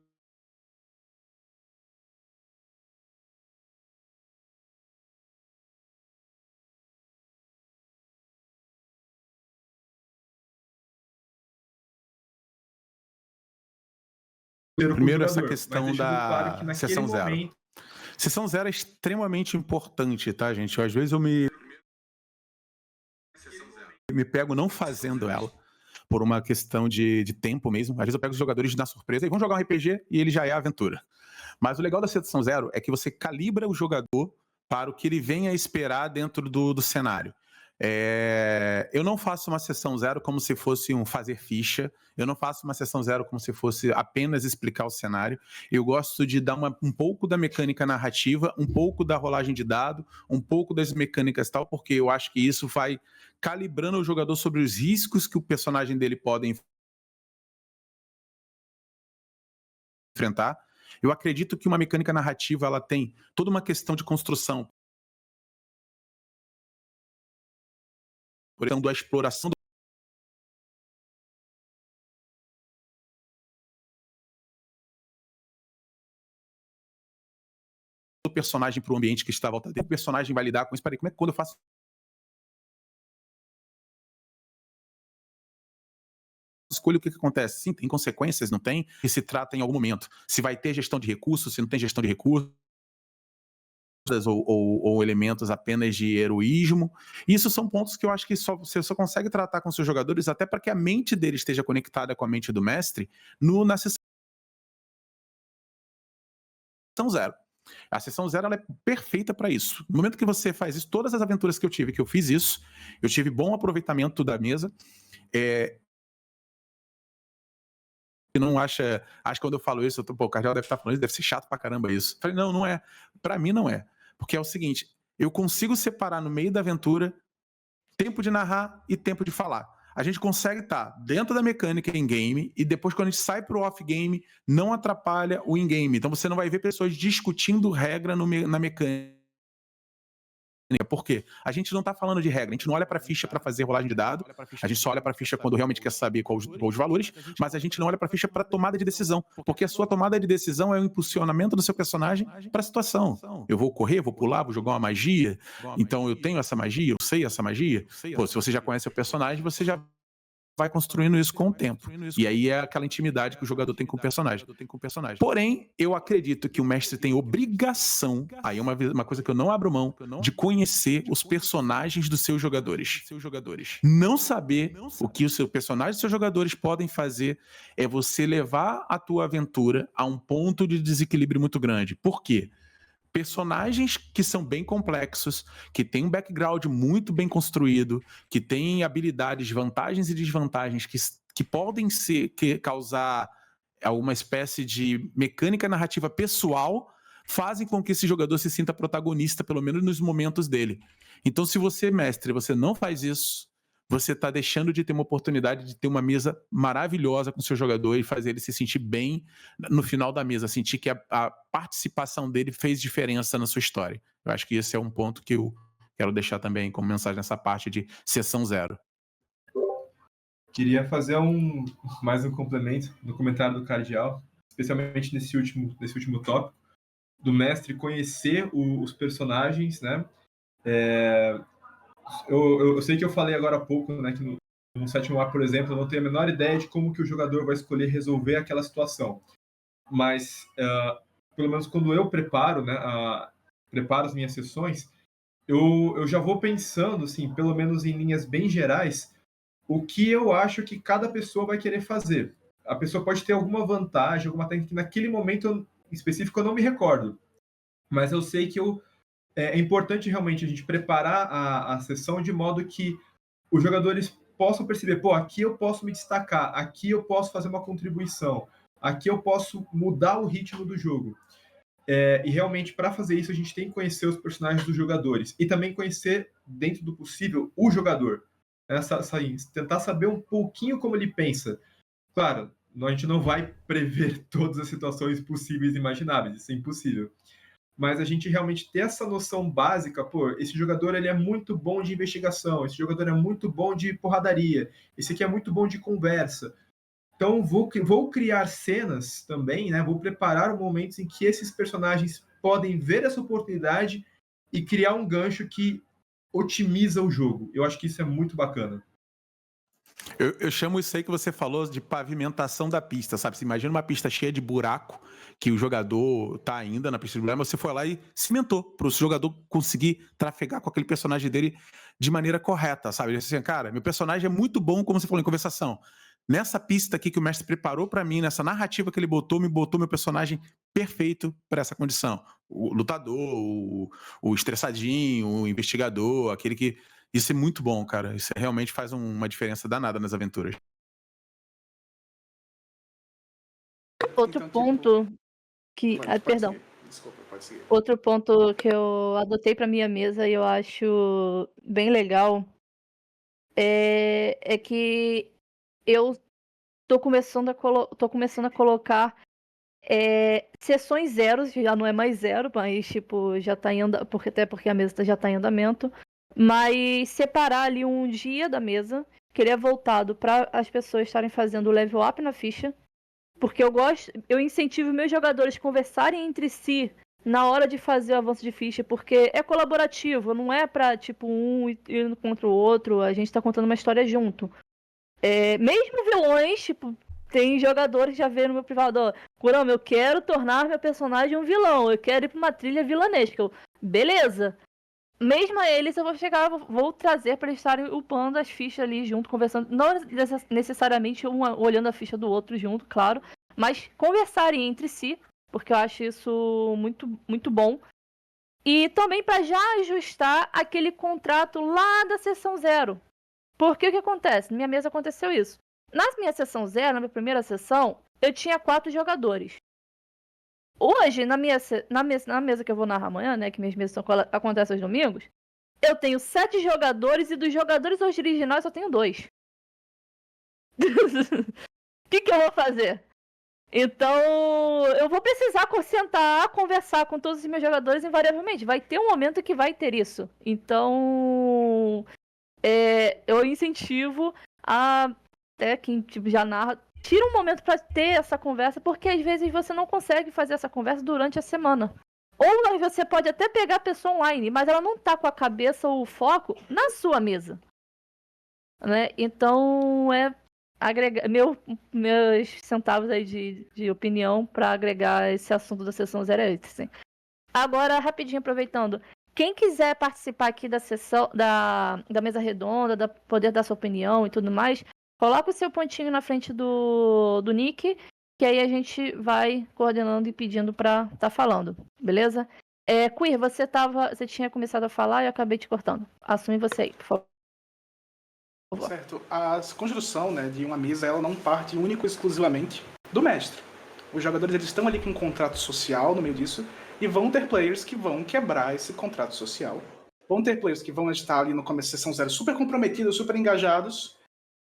Primeiro, essa questão da sessão zero. Sessão zero é extremamente importante, tá, gente? Às vezes eu me pego não fazendo ela, por uma questão de tempo mesmo. Às vezes eu pego os jogadores na surpresa e vão jogar um RPG e ele já é a aventura. Mas o legal da sessão zero é que você calibra o jogador para o que ele venha a esperar dentro do cenário. Eu não faço uma sessão zero como se fosse um fazer ficha, eu não faço uma sessão zero como se fosse apenas explicar o cenário. Eu gosto de dar um pouco da mecânica narrativa, um pouco da rolagem de dado, um pouco das mecânicas e tal, porque eu acho que isso vai calibrando o jogador sobre os riscos que o personagem dele pode enfrentar. Eu acredito que uma mecânica narrativa ela tem toda uma questão de construção, por exemplo, da exploração do personagem para o ambiente que está à volta dele. O personagem vai lidar com isso. Peraí, como é que quando eu faço escolha, o que acontece? Sim, tem consequências, não tem? E se trata em algum momento. Se vai ter gestão de recursos, se não tem gestão de recursos, ou elementos apenas de heroísmo. Isso são pontos que eu acho que você só consegue tratar com seus jogadores até para que a mente deles esteja conectada com a mente do mestre na sessão zero. A sessão zero ela é perfeita para isso. No momento que você faz isso, todas as aventuras que eu fiz isso, eu tive bom aproveitamento da mesa. Não acho que quando eu falo isso, o Cardeal deve estar falando isso, deve ser chato pra caramba isso. Eu falei, não é. Pra mim não é. Porque é o seguinte, eu consigo separar no meio da aventura tempo de narrar e tempo de falar. A gente consegue estar dentro da mecânica in-game e depois quando a gente sai pro off-game, não atrapalha o in-game. Então você não vai ver pessoas discutindo regra na mecânica. Por quê? A gente não está falando de regra, a gente não olha para a ficha para fazer rolagem de dado, a gente só olha para a ficha quando realmente quer saber quais os valores, mas a gente não olha para a ficha para tomada de decisão, porque a sua tomada de decisão é o impulsionamento do seu personagem para a situação. Eu vou correr, vou pular, vou jogar uma magia, então eu tenho essa magia, eu sei essa magia. Pô, se você já conhece o personagem, você já vai construindo isso com o tempo. E aí é aquela intimidade que o jogador tem com o personagem. Porém, eu acredito que o mestre tem obrigação, aí é uma coisa que eu não abro mão, de conhecer os personagens dos seus jogadores. Não saber o que o seu personagem e os seus jogadores podem fazer é você levar a tua aventura a um ponto de desequilíbrio muito grande. Por quê? Personagens que são bem complexos, que têm um background muito bem construído, que têm habilidades, vantagens e desvantagens que podem causar alguma espécie de mecânica narrativa pessoal, fazem com que esse jogador se sinta protagonista, pelo menos nos momentos dele. Então, se você, mestre, você não faz isso, você está deixando de ter uma oportunidade de ter uma mesa maravilhosa com o seu jogador e fazer ele se sentir bem no final da mesa, sentir que a participação dele fez diferença na sua história. Eu acho que esse é um ponto que eu quero deixar também como mensagem nessa parte de sessão 0. Queria fazer mais um complemento no comentário do Cardeal, especialmente nesse último tópico, do mestre conhecer os personagens, né? Eu sei que eu falei agora há pouco, né, que no sétimo ar, por exemplo, eu não tenho a menor ideia de como que o jogador vai escolher resolver aquela situação. Mas, pelo menos quando eu preparo, né, preparo as minhas sessões, eu já vou pensando, assim, pelo menos em linhas bem gerais, o que eu acho que cada pessoa vai querer fazer. A pessoa pode ter alguma vantagem, alguma técnica que naquele momento específico eu não me recordo. Mas eu sei que é importante realmente a gente preparar a sessão de modo que os jogadores possam perceber, aqui eu posso me destacar, aqui eu posso fazer uma contribuição, aqui eu posso mudar o ritmo do jogo. E realmente, para fazer isso, a gente tem que conhecer os personagens dos jogadores e também conhecer, dentro do possível, o jogador. Tentar saber um pouquinho como ele pensa. Claro, a gente não vai prever todas as situações possíveis e imagináveis, isso é impossível. Mas a gente realmente ter essa noção básica, esse jogador ele é muito bom de investigação, esse jogador é muito bom de porradaria, esse aqui é muito bom de conversa. Então vou criar cenas também, né? Vou preparar momentos em que esses personagens podem ver essa oportunidade e criar um gancho que otimiza o jogo. Eu acho que isso é muito bacana. Eu chamo isso aí que você falou de pavimentação da pista, sabe? Você imagina uma pista cheia de buraco, que o jogador tá ainda na pista de buraco, mas você foi lá e cimentou para o jogador conseguir trafegar com aquele personagem dele de maneira correta, sabe? Ele disse assim, cara, meu personagem é muito bom, como você falou em conversação. Nessa pista aqui que o mestre preparou para mim, nessa narrativa que ele botou meu personagem perfeito para essa condição. O lutador, o estressadinho, o investigador, aquele que... Isso é muito bom, cara. Isso realmente faz uma diferença danada nas aventuras. Outro ponto que... perdão. Desculpa, pode seguir. Outro ponto que eu adotei para minha mesa e eu acho bem legal é que eu tô começando a colocar sessões zeros, já não é mais 0, mas tipo, já tá em andamento, até porque a mesa já tá em andamento, mas separar ali um dia da mesa, que ele é voltado para as pessoas estarem fazendo o level up na ficha, porque eu incentivo meus jogadores a conversarem entre si na hora de fazer o avanço de ficha, porque é colaborativo, não é pra, tipo, um ir contra o outro, a gente tá contando uma história junto. Mesmo vilões, tipo, tem jogadores que já vê no meu privado, Kurama, eu quero tornar meu personagem um vilão, eu quero ir pra uma trilha vilanesca. Beleza. Mesmo a eles, eu vou trazer pra eles estarem upando as fichas ali junto, conversando, não necessariamente um olhando a ficha do outro junto, claro, mas conversarem entre si, porque eu acho isso muito, muito bom. E também para já ajustar aquele contrato lá da sessão 0. Porque o que acontece? Na minha mesa aconteceu isso. Na minha sessão 0, na minha primeira sessão, eu tinha 4 jogadores. Hoje, na mesa que eu vou narrar amanhã, né, que minhas mesas acontecem aos domingos, eu tenho 7 jogadores e dos jogadores originais eu tenho 2. O que eu vou fazer? Então, eu vou precisar sentar, conversar com todos os meus jogadores invariavelmente. Vai ter um momento que vai ter isso. Então, eu incentivo até quem tipo, já narra, tira um momento para ter essa conversa, porque às vezes você não consegue fazer essa conversa durante a semana. Ou você pode até pegar a pessoa online, mas ela não tá com a cabeça ou o foco na sua mesa. Né? Então, agregar meus centavos aí de opinião para agregar esse assunto da sessão 0 é esse. Agora, rapidinho, aproveitando. Quem quiser participar aqui da sessão, da mesa redonda, poder dar sua opinião e tudo mais, coloca o seu pontinho na frente do nick, que aí a gente vai coordenando e pedindo para estar falando, beleza? Queer, você tinha começado a falar e eu acabei te cortando. Assume você aí, por favor. Certo. A construção, né, de uma mesa, ela não parte único e exclusivamente do mestre. Os jogadores eles estão ali com um contrato social no meio disso e vão ter players que vão quebrar esse contrato social Vão ter players que vão estar ali no começo da sessão 0 super comprometidos, super engajados.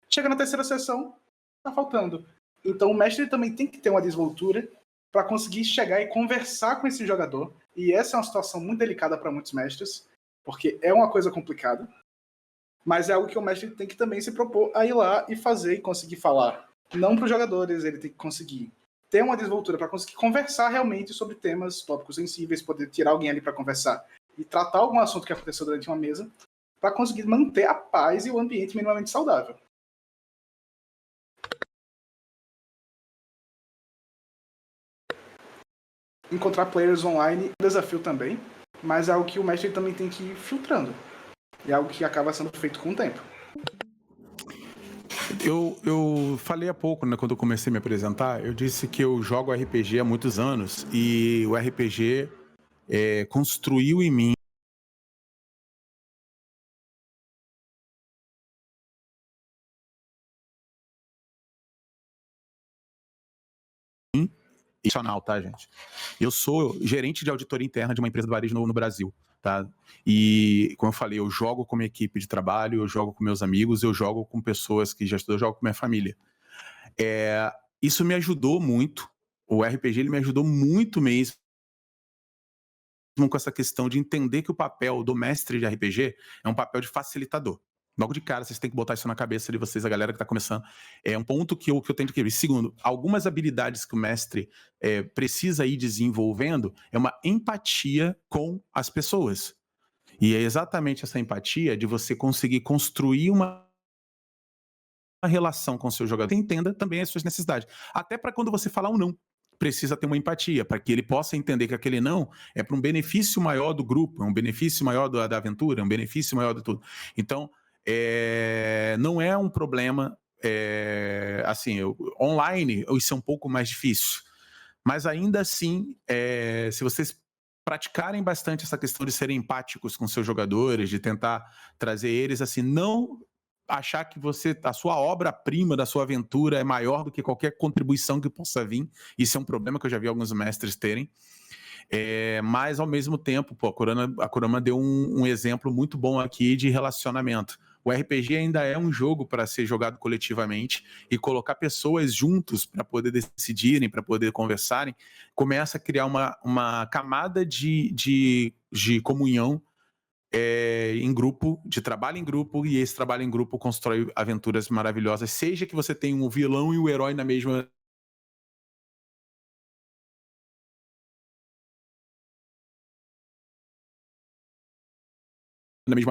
Chega na terceira sessão, tá faltando. Então o mestre também tem que ter uma desenvoltura para conseguir chegar e conversar com esse jogador. E essa é uma situação muito delicada para muitos mestres, porque é uma coisa complicada. Mas é algo que o mestre tem que também se propor a ir lá e fazer e conseguir falar. Não para os jogadores, ele tem que conseguir ter uma desenvoltura para conseguir conversar realmente sobre temas, tópicos sensíveis, poder tirar alguém ali para conversar e tratar algum assunto que aconteceu durante uma mesa, para conseguir manter a paz e o ambiente minimamente saudável. Encontrar players online é um desafio também, mas é algo que o mestre também tem que ir filtrando. E é algo que acaba sendo feito com o tempo. Eu falei há pouco, né, quando eu comecei a me apresentar, eu disse que eu jogo RPG há muitos anos e o RPG construiu em mim profissional, tá, gente? Eu sou gerente de auditoria interna de uma empresa de varejo no Brasil, tá? E, como eu falei, eu jogo com minha equipe de trabalho, eu jogo com meus amigos, eu jogo com pessoas que já estudam, eu jogo com minha família. Isso me ajudou muito, o RPG ele me ajudou muito mesmo com essa questão de entender que o papel do mestre de RPG é um papel de facilitador. Logo de cara, vocês têm que botar isso na cabeça de vocês, a galera que está começando. É um ponto que eu tenho que ver. Segundo, algumas habilidades que o mestre precisa ir desenvolvendo é uma empatia com as pessoas. E é exatamente essa empatia de você conseguir construir uma relação com o seu jogador que entenda também as suas necessidades. Até para quando você falar um não, precisa ter uma empatia, para que ele possa entender que aquele não é para um benefício maior do grupo, é um benefício maior da aventura, é um benefício maior de tudo. Então, não é um problema, assim, online isso é um pouco mais difícil, mas ainda assim, se vocês praticarem bastante essa questão de serem empáticos com seus jogadores, de tentar trazer eles assim, não achar que a sua obra-prima da sua aventura é maior do que qualquer contribuição que possa vir. Isso é um problema que eu já vi alguns mestres terem. Mas, ao mesmo tempo, a Kurama deu um exemplo muito bom aqui de relacionamento. O RPG ainda é um jogo para ser jogado coletivamente e colocar pessoas juntos para poder decidirem, para poder conversarem, começa a criar uma camada de comunhão em grupo, de trabalho em grupo, e esse trabalho em grupo constrói aventuras maravilhosas, seja que você tenha um vilão e o herói na mesma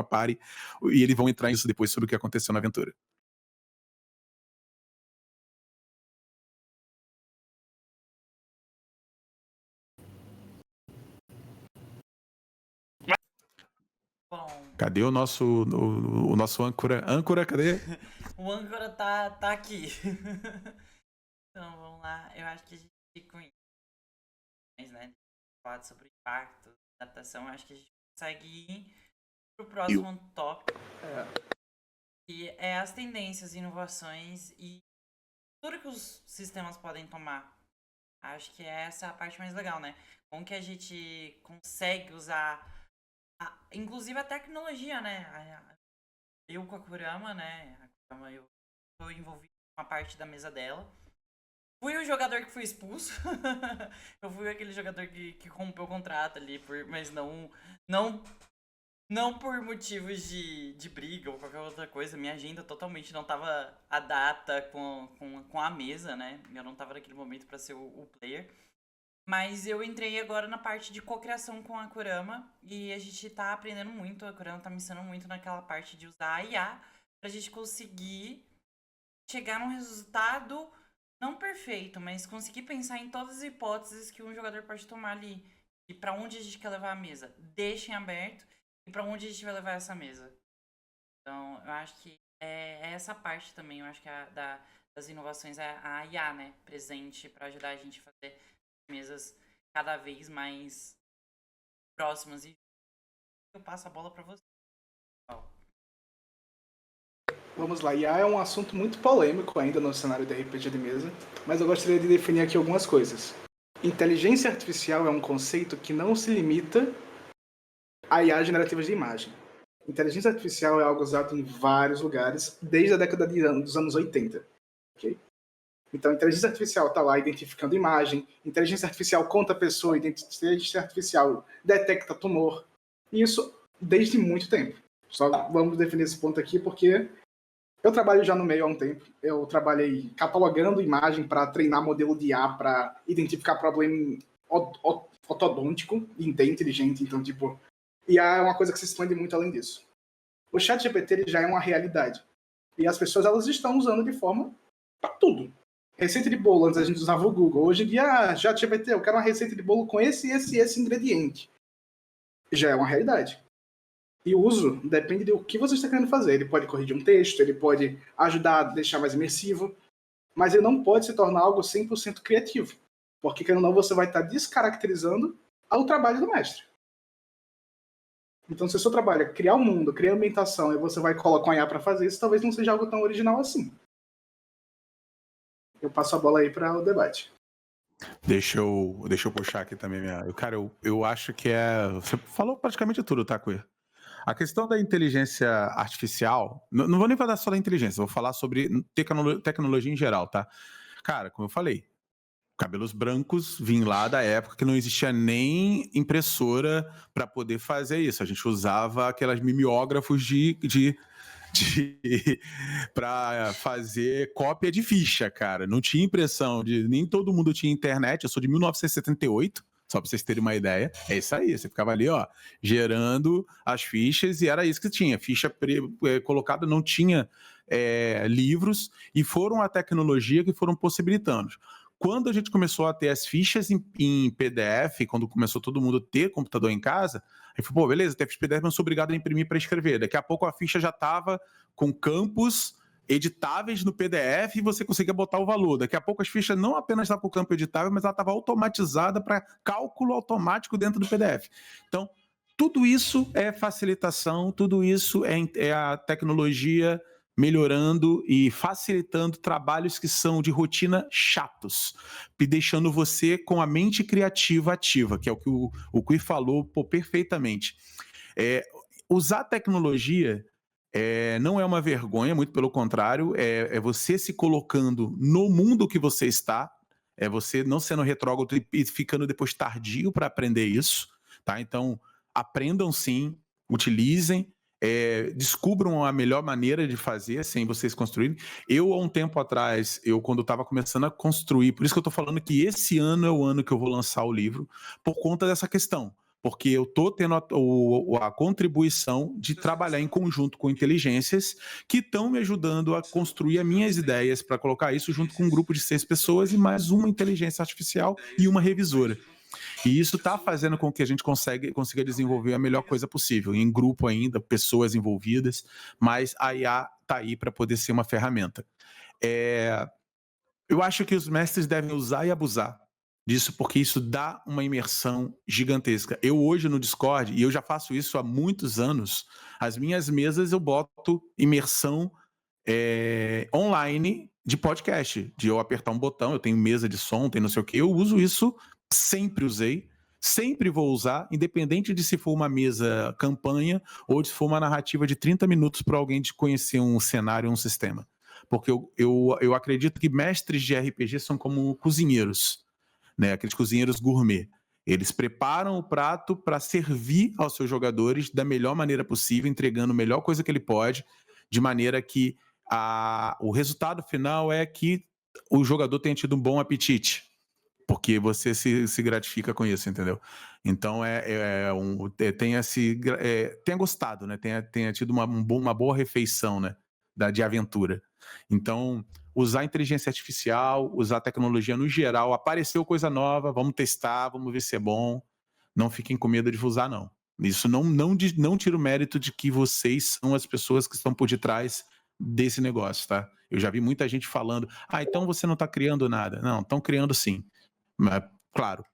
party, e eles vão entrar nisso depois sobre o que aconteceu na aventura. Bom, Cadê o nosso âncora? Âncora, cadê? o âncora tá aqui. Então, vamos lá. Eu acho que a gente fica com isso. Mas, né, falar sobre o impacto da adaptação, acho que a gente consegue ir pro próximo tópico. Que é as tendências, inovações e tudo que os sistemas podem tomar. Acho que essa é a parte mais legal, né? Como que a gente consegue usar, inclusive a tecnologia, né? Eu com a Kurama, né? A Kurama, eu tô envolvido com uma parte da mesa dela. Fui o jogador que foi expulso. Eu fui aquele jogador que rompeu o contrato ali, mas não por motivos de briga ou qualquer outra coisa. Minha agenda totalmente não tava a data com a mesa, né? Eu não tava naquele momento para ser o player. Mas eu entrei agora na parte de cocriação com a Kurama e a gente tá aprendendo muito. A Kurama tá me ensinando muito naquela parte de usar a IA pra gente conseguir chegar num resultado não perfeito, mas conseguir pensar em todas as hipóteses que um jogador pode tomar ali. E pra onde a gente quer levar a mesa. Deixem aberto. E pra onde a gente vai levar essa mesa. Então, eu acho que é essa parte também. Eu acho que das inovações é a IA, né? Presente pra ajudar a gente a fazer mesas cada vez mais próximas. E eu passo a bola pra você. Vamos lá, IA é um assunto muito polêmico ainda no cenário de RPG de mesa, mas eu gostaria de definir aqui algumas coisas. Inteligência artificial é um conceito que não se limita a IA generativa de imagem. Inteligência artificial é algo usado em vários lugares, desde a década dos anos 80. Okay? Então, inteligência artificial está lá identificando imagem, inteligência artificial conta a pessoa, inteligência artificial detecta tumor. Isso desde muito tempo. Só vamos definir esse ponto aqui, porque eu trabalho já no meio há um tempo. Eu trabalhei catalogando imagem para treinar modelo de IA para identificar problema ortodôntico e inteligente. Então, tipo, IA é uma coisa que se expande muito além disso. O ChatGPT ele já é uma realidade. E as pessoas elas estão usando de forma para tudo. Receita de bolo, antes a gente usava o Google. Hoje em dia, ChatGPT, eu quero uma receita de bolo com esse ingrediente. Já é uma realidade. E o uso depende do que você está querendo fazer. Ele pode corrigir um texto, ele pode ajudar a deixar mais imersivo, mas ele não pode se tornar algo 100% criativo. Porque, querendo ou não, você vai estar descaracterizando o trabalho do mestre. Então, se o seu trabalho é criar um mundo, criar ambientação, e você vai colocar um IA para fazer isso, talvez não seja algo tão original assim. Eu passo a bola aí para o debate. Deixa eu puxar aqui também Cara, eu acho que você falou praticamente tudo, tá, Queer? A questão da inteligência artificial, não vou nem falar só da inteligência, vou falar sobre tecnologia em geral, tá? Cara, como eu falei, cabelos brancos vim lá da época que não existia nem impressora para poder fazer isso. A gente usava aquelas mimeógrafos para fazer cópia de ficha, cara. Não tinha impressão, nem todo mundo tinha internet. Eu sou de 1978, só para vocês terem uma ideia. É isso aí, você ficava ali, ó, gerando as fichas e era isso que tinha. Ficha colocada, não tinha livros e foram a tecnologia que foram possibilitando. Quando a gente começou a ter as fichas em PDF, quando começou todo mundo a ter computador em casa, aí falou, pô, beleza, tem ficha PDF, mas eu sou obrigado a imprimir para escrever. Daqui a pouco a ficha já estava com campos editáveis no PDF e você conseguia botar o valor. Daqui a pouco as fichas não apenas estavam com o campo editável, mas ela estava automatizada para cálculo automático dentro do PDF. Então, tudo isso é facilitação, tudo isso é a tecnologia melhorando e facilitando trabalhos que são de rotina chatos, e deixando você com a mente criativa ativa, que é o que o Cui falou perfeitamente. Usar tecnologia não é uma vergonha, muito pelo contrário, é você se colocando no mundo que você está, é você não sendo retrógrado e ficando depois tardio para aprender isso, tá? Então, aprendam sim, utilizem, descubram a melhor maneira de fazer sem vocês construírem. Eu, há um tempo atrás, quando estava começando a construir, por isso que eu estou falando que esse ano é o ano que eu vou lançar o livro, por conta dessa questão. Porque eu estou tendo a contribuição de trabalhar em conjunto com inteligências que estão me ajudando a construir as minhas ideias para colocar isso junto com um grupo de 6 pessoas e mais uma inteligência artificial e uma revisora. E isso está fazendo com que a gente consiga desenvolver a melhor coisa possível, em grupo ainda, pessoas envolvidas, mas a IA está aí para poder ser uma ferramenta. Eu acho que os mestres devem usar e abusar disso, porque isso dá uma imersão gigantesca. Eu hoje no Discord, e eu já faço isso há muitos anos, as minhas mesas eu boto imersão online de podcast, de eu apertar um botão, eu tenho mesa de som, tem não sei o que, eu uso isso, sempre usei, sempre vou usar, independente de se for uma mesa campanha ou se for uma narrativa de 30 minutos para alguém de conhecer um cenário, um sistema. Porque eu acredito que mestres de RPG são como cozinheiros, né? Aqueles cozinheiros gourmet. Eles preparam o prato para servir aos seus jogadores da melhor maneira possível, entregando a melhor coisa que ele pode, de maneira que o resultado final é que o jogador tenha tido um bom apetite, porque você se gratifica com isso, entendeu? Então, tenha gostado, né? Tenha tido uma boa refeição, né? De aventura. Então, usar a inteligência artificial, usar a tecnologia no geral, apareceu coisa nova, vamos testar, vamos ver se é bom. Não fiquem com medo de usar, não. Isso não tira o mérito de que vocês são as pessoas que estão por detrás desse negócio, tá? Eu já vi muita gente falando, então você não está criando nada. Não, estão criando sim. Mas, claro,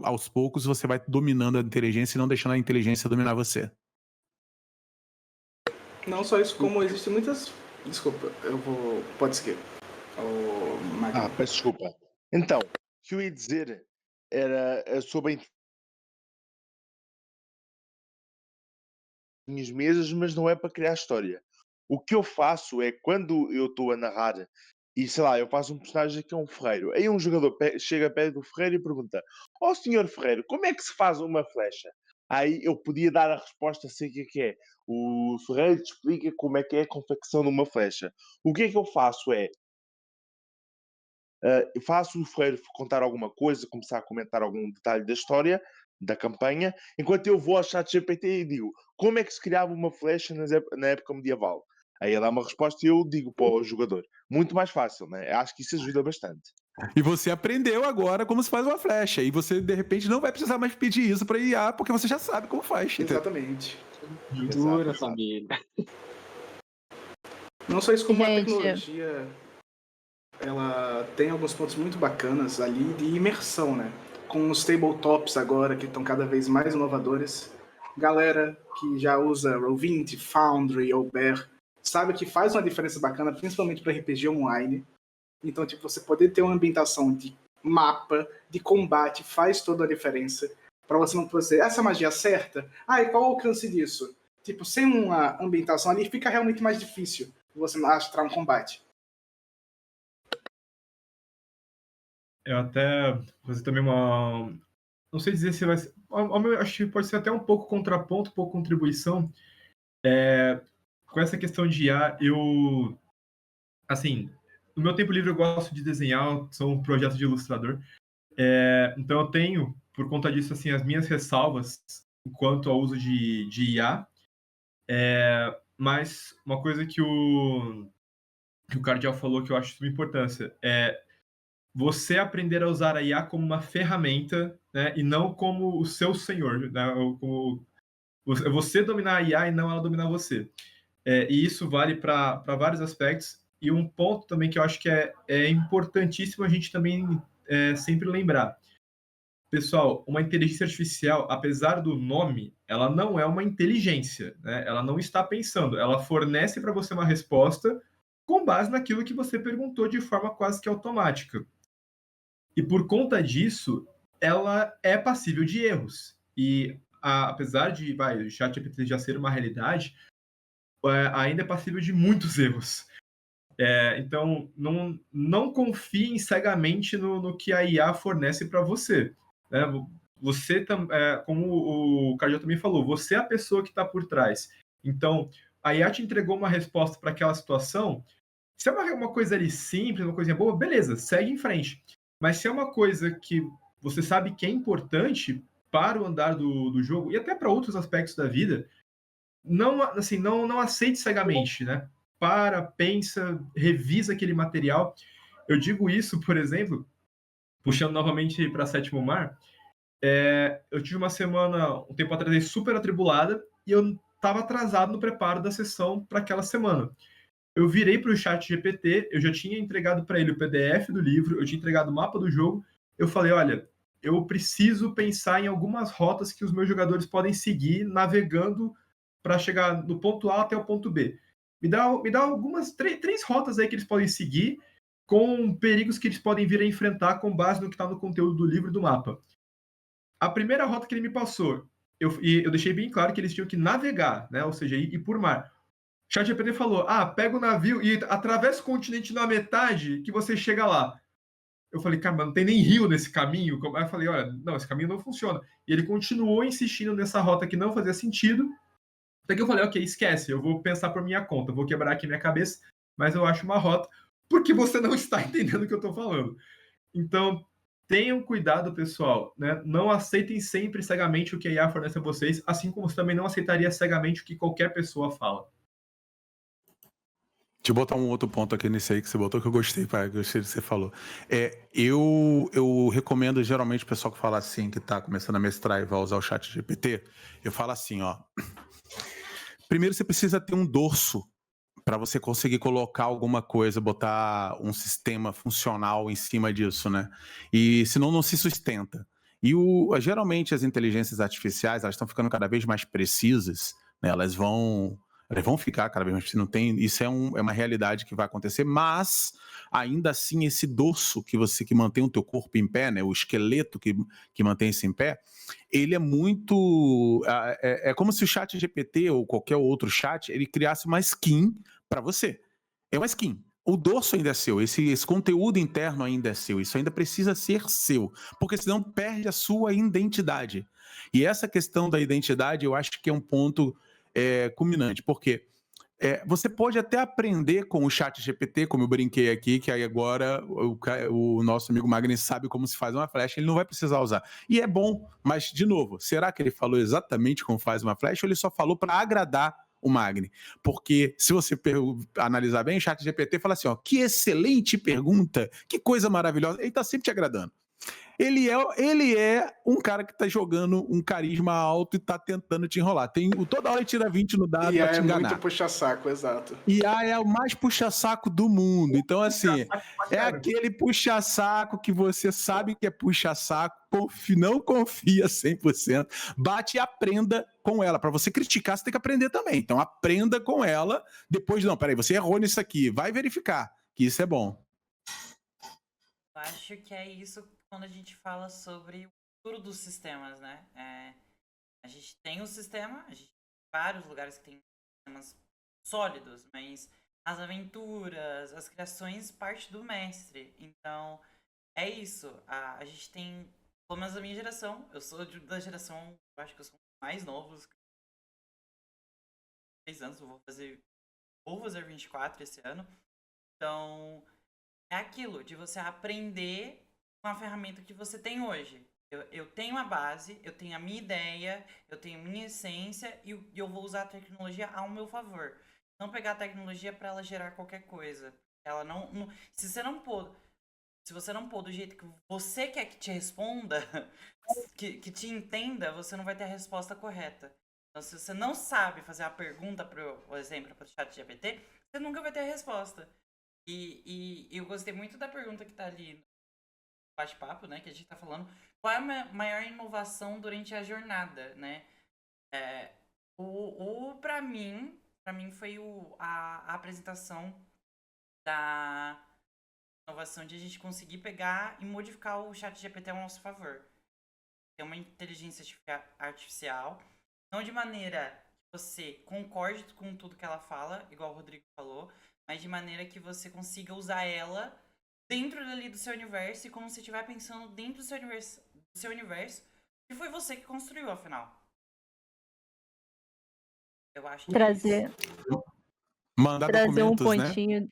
aos poucos você vai dominando a inteligência e não deixando a inteligência dominar você. Não só isso, como existem muitas... Desculpa, pode seguir. Peço desculpa. Então, o que eu ia dizer era sobre minhas mesas, mas não é para criar história. O que eu faço é, quando eu estou a narrar, e sei lá, eu faço um personagem que é um ferreiro, aí um jogador chega perto do ferreiro e pergunta: ó senhor ferreiro, como é que se faz uma flecha? Aí eu podia dar a resposta assim que é: o ferreiro te explica como é que é a confecção de uma flecha. O que é que eu faço é, eu faço o ferreiro contar alguma coisa, começar a comentar algum detalhe da história, da campanha, enquanto eu vou ao chat GPT e digo: como é que se criava uma flecha na época medieval? Aí ele dá uma resposta e eu digo para o jogador. Muito mais fácil, né? Acho que isso ajuda bastante. E você aprendeu agora como se faz uma flecha. E você, de repente, não vai precisar mais pedir isso para IA, porque você já sabe como faz. Exatamente. Dura, Exato. família. Não só isso, como a Gente. tecnologia, ela tem alguns pontos muito bacanas ali de imersão, né? Com os tabletops agora, que estão cada vez mais inovadores. Galera que já usa Roll20, Foundry ou Bear, sabe que faz uma diferença bacana, principalmente para RPG online. Então, tipo, você poder ter uma ambientação de mapa, de combate, faz toda a diferença. Para você não dizer, essa magia certa? Ah, e qual o alcance disso? Tipo, sem uma ambientação ali, fica realmente mais difícil você mostrar um combate. Eu até vou fazer também uma... Não sei dizer se vai ser... Acho que pode ser até um pouco contraponto, um pouco contribuição. Com essa questão de IA, eu... Assim, no meu tempo livre eu gosto de desenhar, sou um projeto de ilustrador. Então eu tenho, por conta disso, assim, as minhas ressalvas quanto ao uso de IA. Mas uma coisa que o Cardial falou que eu acho de suma importância é você aprender a usar a IA como uma ferramenta, né, e não como o seu senhor, né, como você dominar a IA e não ela dominar você. E isso vale para vários aspectos. E um ponto também que eu acho que é importantíssimo a gente também sempre lembrar. Pessoal, uma inteligência artificial, apesar do nome, ela não é uma inteligência, né? Ela não está pensando, ela fornece para você uma resposta com base naquilo que você perguntou de forma quase que automática. E por conta disso, ela é passível de erros. E apesar de o ChatGPT já ser uma realidade, ainda é passível de muitos erros. Então, não confiem cegamente no que a IA fornece para você. Né? Você, como o Cardio também falou, você é a pessoa que está por trás. Então, a IA te entregou uma resposta para aquela situação. Se é uma coisa ali simples, uma coisinha boa, beleza, segue em frente. Mas se é uma coisa que você sabe que é importante para o andar do jogo, e até para outros aspectos da vida, não aceite cegamente, né? Pensa, revisa aquele material. Eu digo isso, por exemplo, puxando novamente para Sétimo Mar, eu tive uma semana, um tempo atrás, super atribulada, e eu estava atrasado no preparo da sessão para aquela semana. Eu virei para o chat GPT, eu já tinha entregado para ele o PDF do livro, eu tinha entregado o mapa do jogo, eu falei, olha, eu preciso pensar em algumas rotas que os meus jogadores podem seguir navegando para chegar do ponto A até o ponto B. Me dá algumas, três rotas aí que eles podem seguir, com perigos que eles podem vir a enfrentar com base no que está no conteúdo do livro e do mapa. A primeira rota que ele me passou, eu deixei bem claro que eles tinham que navegar, né? Ou seja, ir por mar. O ChatGPT falou, pega o navio e atravessa o continente na metade que você chega lá. Eu falei, cara, mas não tem nem rio nesse caminho. Aí eu falei, olha, não, esse caminho não funciona. E ele continuou insistindo nessa rota que não fazia sentido. Até que eu falei, ok, esquece, eu vou pensar por minha conta, vou quebrar aqui minha cabeça, mas eu acho uma rota, porque você não está entendendo o que eu estou falando. Então, tenham cuidado, pessoal, né? Não aceitem sempre cegamente o que a IA fornece a vocês, assim como você também não aceitaria cegamente o que qualquer pessoa fala. Deixa eu botar um outro ponto aqui nesse aí que você botou, que eu gostei, pai, gostei do que você falou. Eu recomendo geralmente o pessoal que fala assim, que está começando a mestrar e vai usar o chat GPT, eu falo assim, ó. Primeiro você precisa ter um dorso para você conseguir colocar alguma coisa, botar um sistema funcional em cima disso, né? E senão não se sustenta. E geralmente as inteligências artificiais, elas estão ficando cada vez mais precisas, né? Elas vão Elas vão ficar cada vez mais, não tem, isso é uma realidade que vai acontecer, mas ainda assim esse dorso que mantém o teu corpo em pé, né, o esqueleto que mantém isso em pé, ele é muito, é como se o chat GPT ou qualquer outro chat, ele criasse uma skin para você. É uma skin. O dorso ainda é seu, esse conteúdo interno ainda é seu, isso ainda precisa ser seu, porque senão perde a sua identidade. E essa questão da identidade eu acho que é um ponto culminante, porque você pode até aprender com o chat GPT, como eu brinquei aqui, que aí agora o nosso amigo Magni sabe como se faz uma flecha, ele não vai precisar usar. E é bom, mas, de novo, será que ele falou exatamente como faz uma flecha ou ele só falou para agradar o Magni? Porque se você analisar bem, o chat GPT fala assim, ó, que excelente pergunta, que coisa maravilhosa, ele está sempre te agradando. Ele é um cara que tá jogando um carisma alto e tá tentando te enrolar. Toda hora ele tira 20 no dado pra te enganar. É muito puxa-saco, exato. IA é o mais puxa-saco do mundo. Então, assim, é aquele puxa-saco que você sabe que é puxa-saco, não confia 100%, bate e aprenda com ela. Para você criticar, você tem que aprender também. Então, aprenda com ela. Depois, não, peraí, você errou nisso aqui. Vai verificar, que isso é bom. Eu acho que é isso quando a gente fala sobre o futuro dos sistemas, né? A gente tem um sistema, a gente tem vários lugares que tem sistemas sólidos, mas as aventuras, as criações parte do mestre. Então, é isso. A gente tem, pelo menos a minha geração, eu sou da geração, eu acho que eu sou mais novos. 3 anos, eu vou fazer 24 esse ano. Então, é aquilo de você aprender com a ferramenta que você tem hoje. Eu tenho a base, eu tenho a minha ideia, eu tenho a minha essência e eu vou usar a tecnologia ao meu favor. Não pegar a tecnologia para ela gerar qualquer coisa. Ela se você não pôr do jeito que você quer que te responda, que te entenda, você não vai ter a resposta correta. Então, se você não sabe fazer a pergunta, por exemplo, para o chat GPT, você nunca vai ter a resposta. E eu gostei muito da pergunta que tá ali no bate-papo, né? Que a gente tá falando. Qual é a maior inovação durante a jornada, né? Pra mim foi a apresentação da inovação de a gente conseguir pegar e modificar o chat GPT ao nosso favor. É uma inteligência artificial, não de maneira que você concorde com tudo que ela fala, igual o Rodrigo falou, mas de maneira que você consiga usar ela dentro ali do seu universo e como se estiver pensando dentro do seu universo, que foi você que construiu, afinal. Eu acho que trazer, é isso. Mandar trazer um documentos, pontinho,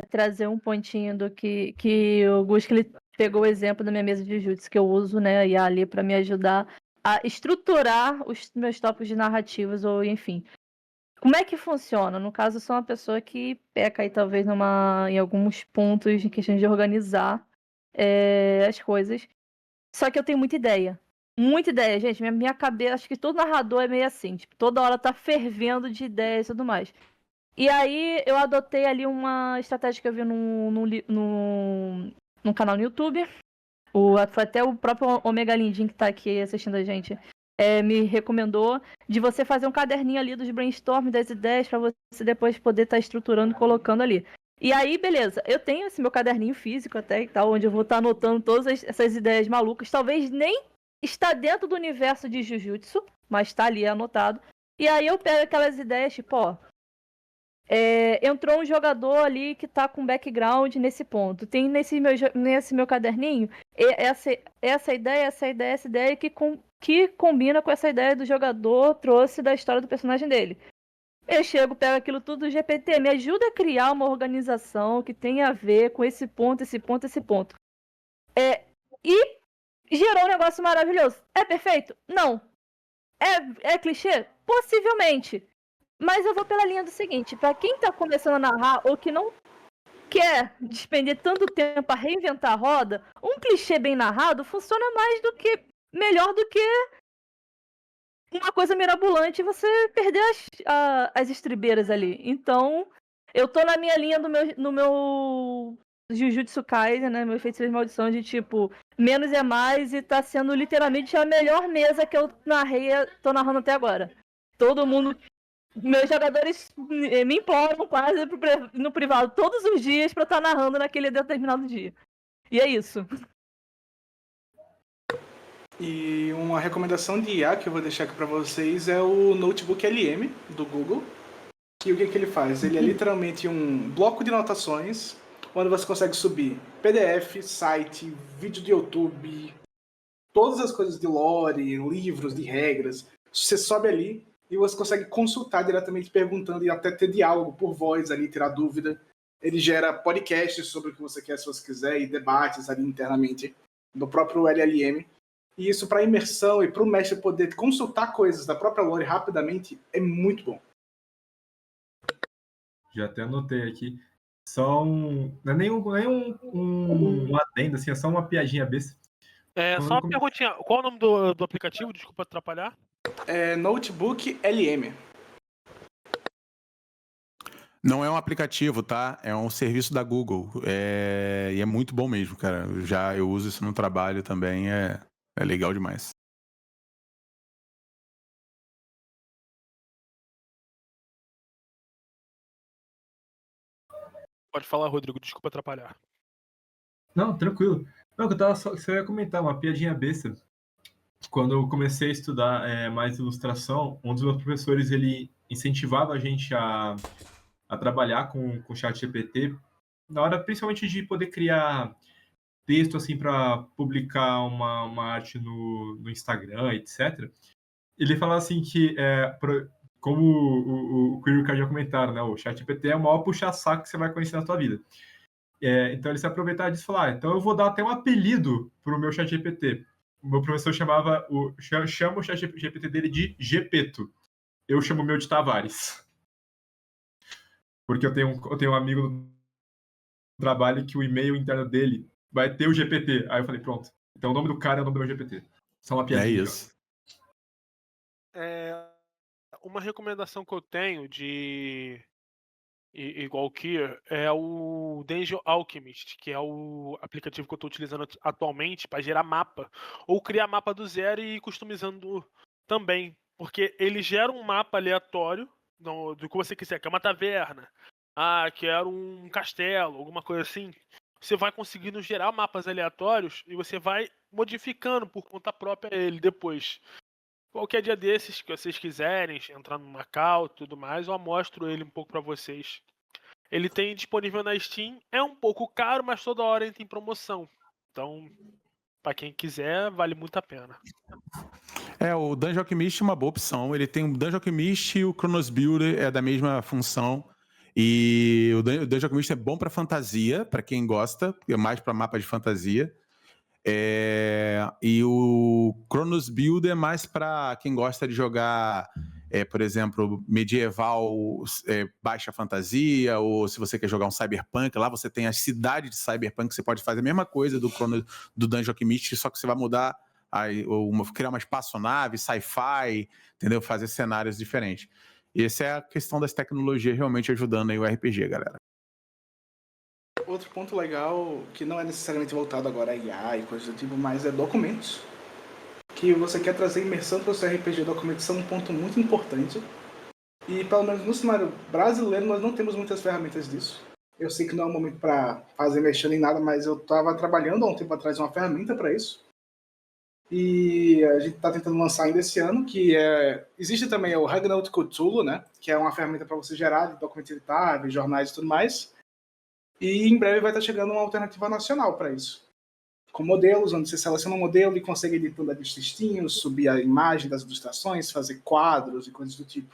trazer um pontinho do que o Gus, ele pegou o exemplo da minha mesa de Jujutsu que eu uso, né, e ali para me ajudar a estruturar os meus tópicos de narrativas ou enfim. Como é que funciona? No caso, eu sou uma pessoa que peca aí talvez em alguns pontos em questão de organizar as coisas. Só que eu tenho muita ideia. Muita ideia, gente. Minha cabeça, acho que todo narrador é meio assim. Tipo, toda hora tá fervendo de ideias e tudo mais. E aí eu adotei ali uma estratégia que eu vi num canal no YouTube. Foi até o próprio Omega Lindin que tá aqui assistindo a gente. Me recomendou de você fazer um caderninho ali dos brainstorm, das ideias, para você depois poder estar estruturando e colocando ali. E aí, beleza, eu tenho esse meu caderninho físico até e tal, onde eu vou estar anotando todas essas ideias malucas, talvez nem está dentro do universo de Jujutsu, mas está ali anotado. E aí eu pego aquelas ideias, tipo, ó, entrou um jogador ali que tá com background nesse ponto. Tem nesse meu caderninho essa ideia que combina com essa ideia do jogador, trouxe da história do personagem dele. Eu chego, pego aquilo tudo do GPT, me ajuda a criar uma organização que tenha a ver com esse ponto, esse ponto, esse ponto. E gerou um negócio maravilhoso. É perfeito? Não. É clichê? Possivelmente. Mas eu vou pela linha do seguinte, pra quem tá começando a narrar ou que não quer despender tanto tempo a reinventar a roda, um clichê bem narrado funciona melhor do que uma coisa mirabolante e você perder as estribeiras ali. Então, eu tô na minha linha no meu Jujutsu Kaisen, né, meu feitiço de maldição de tipo, menos é mais e tá sendo literalmente a melhor mesa que eu tô narrando até agora. Todo mundo. Meus jogadores me imploram quase no privado todos os dias pra estar narrando naquele determinado dia. E é isso. E uma recomendação de IA que eu vou deixar aqui para vocês é o Notebook LM do Google. Que o que ele faz? Ele é literalmente um bloco de anotações onde você consegue subir PDF, site, vídeo de YouTube, todas as coisas de lore, livros, de regras. Você sobe ali e você consegue consultar diretamente perguntando e até ter diálogo por voz ali, tirar dúvida. Ele gera podcasts sobre o que você quer, se você quiser, e debates ali internamente do próprio LLM. E isso para imersão e para o mestre poder consultar coisas da própria lore rapidamente é muito bom. Já até anotei aqui. Não é nem um adendo, assim, é só uma piadinha besta. Só uma perguntinha. Qual é o nome do aplicativo? Desculpa atrapalhar. É Notebook LM. Não é um aplicativo, tá? É um serviço da Google. E é muito bom mesmo, cara. Eu uso isso no trabalho também. É legal demais. Pode falar, Rodrigo. Desculpa atrapalhar. Não, tranquilo. Não, que eu tava só ia comentar uma piadinha besta. Quando eu comecei a estudar mais ilustração, um dos meus professores, ele incentivava a gente a trabalhar com o ChatGPT na hora, principalmente, de poder criar texto assim para publicar uma arte no Instagram, etc. Ele falava assim que, como o Queer e o Card já comentaram, né, o ChatGPT é o maior puxa-saco que você vai conhecer na sua vida. Então ele se aproveitava disso e falava, então eu vou dar até um apelido para o meu ChatGPT. O meu professor chama o ChatGPT dele de Gepeto. Eu chamo o meu de Tavares. Porque eu tenho um amigo no trabalho que o e-mail interno dele vai ter o GPT. Aí eu falei, pronto. Então o nome do cara é o nome do meu GPT. Só uma piadinha. É isso. Uma recomendação que eu tenho igual Kier é o Dungeon Alchemist, que é o aplicativo que eu estou utilizando atualmente para gerar mapa, ou criar mapa do zero e ir customizando também, porque ele gera um mapa aleatório do que você quiser, que é uma taverna, quero um castelo, alguma coisa assim. Você vai conseguindo gerar mapas aleatórios e você vai modificando por conta própria ele depois. Qualquer dia desses que vocês quiserem, entrar no Macau e tudo mais, eu mostro ele um pouco pra vocês. Ele tem disponível na Steam, é um pouco caro, mas toda hora entra em promoção. Então, pra quem quiser, vale muito a pena. O Dungeon Alchemist é uma boa opção. Ele tem o Dungeon Alchemist e o Chronos Builder é da mesma função. E o Dungeon Alchemist é bom pra fantasia, pra quem gosta, é mais pra mapa de fantasia. E o Chronos Builder é mais para quem gosta de jogar, por exemplo, medieval, baixa fantasia, ou se você quer jogar um cyberpunk, lá você tem a cidade de cyberpunk, você pode fazer a mesma coisa do Dungeon Alchemist, só que você vai mudar, criar uma espaçonave, sci-fi, entendeu? Fazer cenários diferentes. E essa é a questão das tecnologias realmente ajudando aí o RPG, galera. Outro ponto legal, que não é necessariamente voltado agora a IA e coisas do tipo, mas é documentos. Que você quer trazer imersão para o seu RPG, documentos são um ponto muito importante. E pelo menos no cenário brasileiro nós não temos muitas ferramentas disso. Eu sei que não é um momento para fazer mexendo em nada, mas eu estava trabalhando há um tempo atrás uma ferramenta para isso. E a gente está tentando lançar ainda esse ano, que existe também o Ragnarok Cthulhu, né? Que é uma ferramenta para você gerar documentos editáveis, jornais e tudo mais. E em breve vai estar chegando uma alternativa nacional para isso. Com modelos, onde você seleciona um modelo e consegue editar de textinhos, subir a imagem das ilustrações, fazer quadros e coisas do tipo.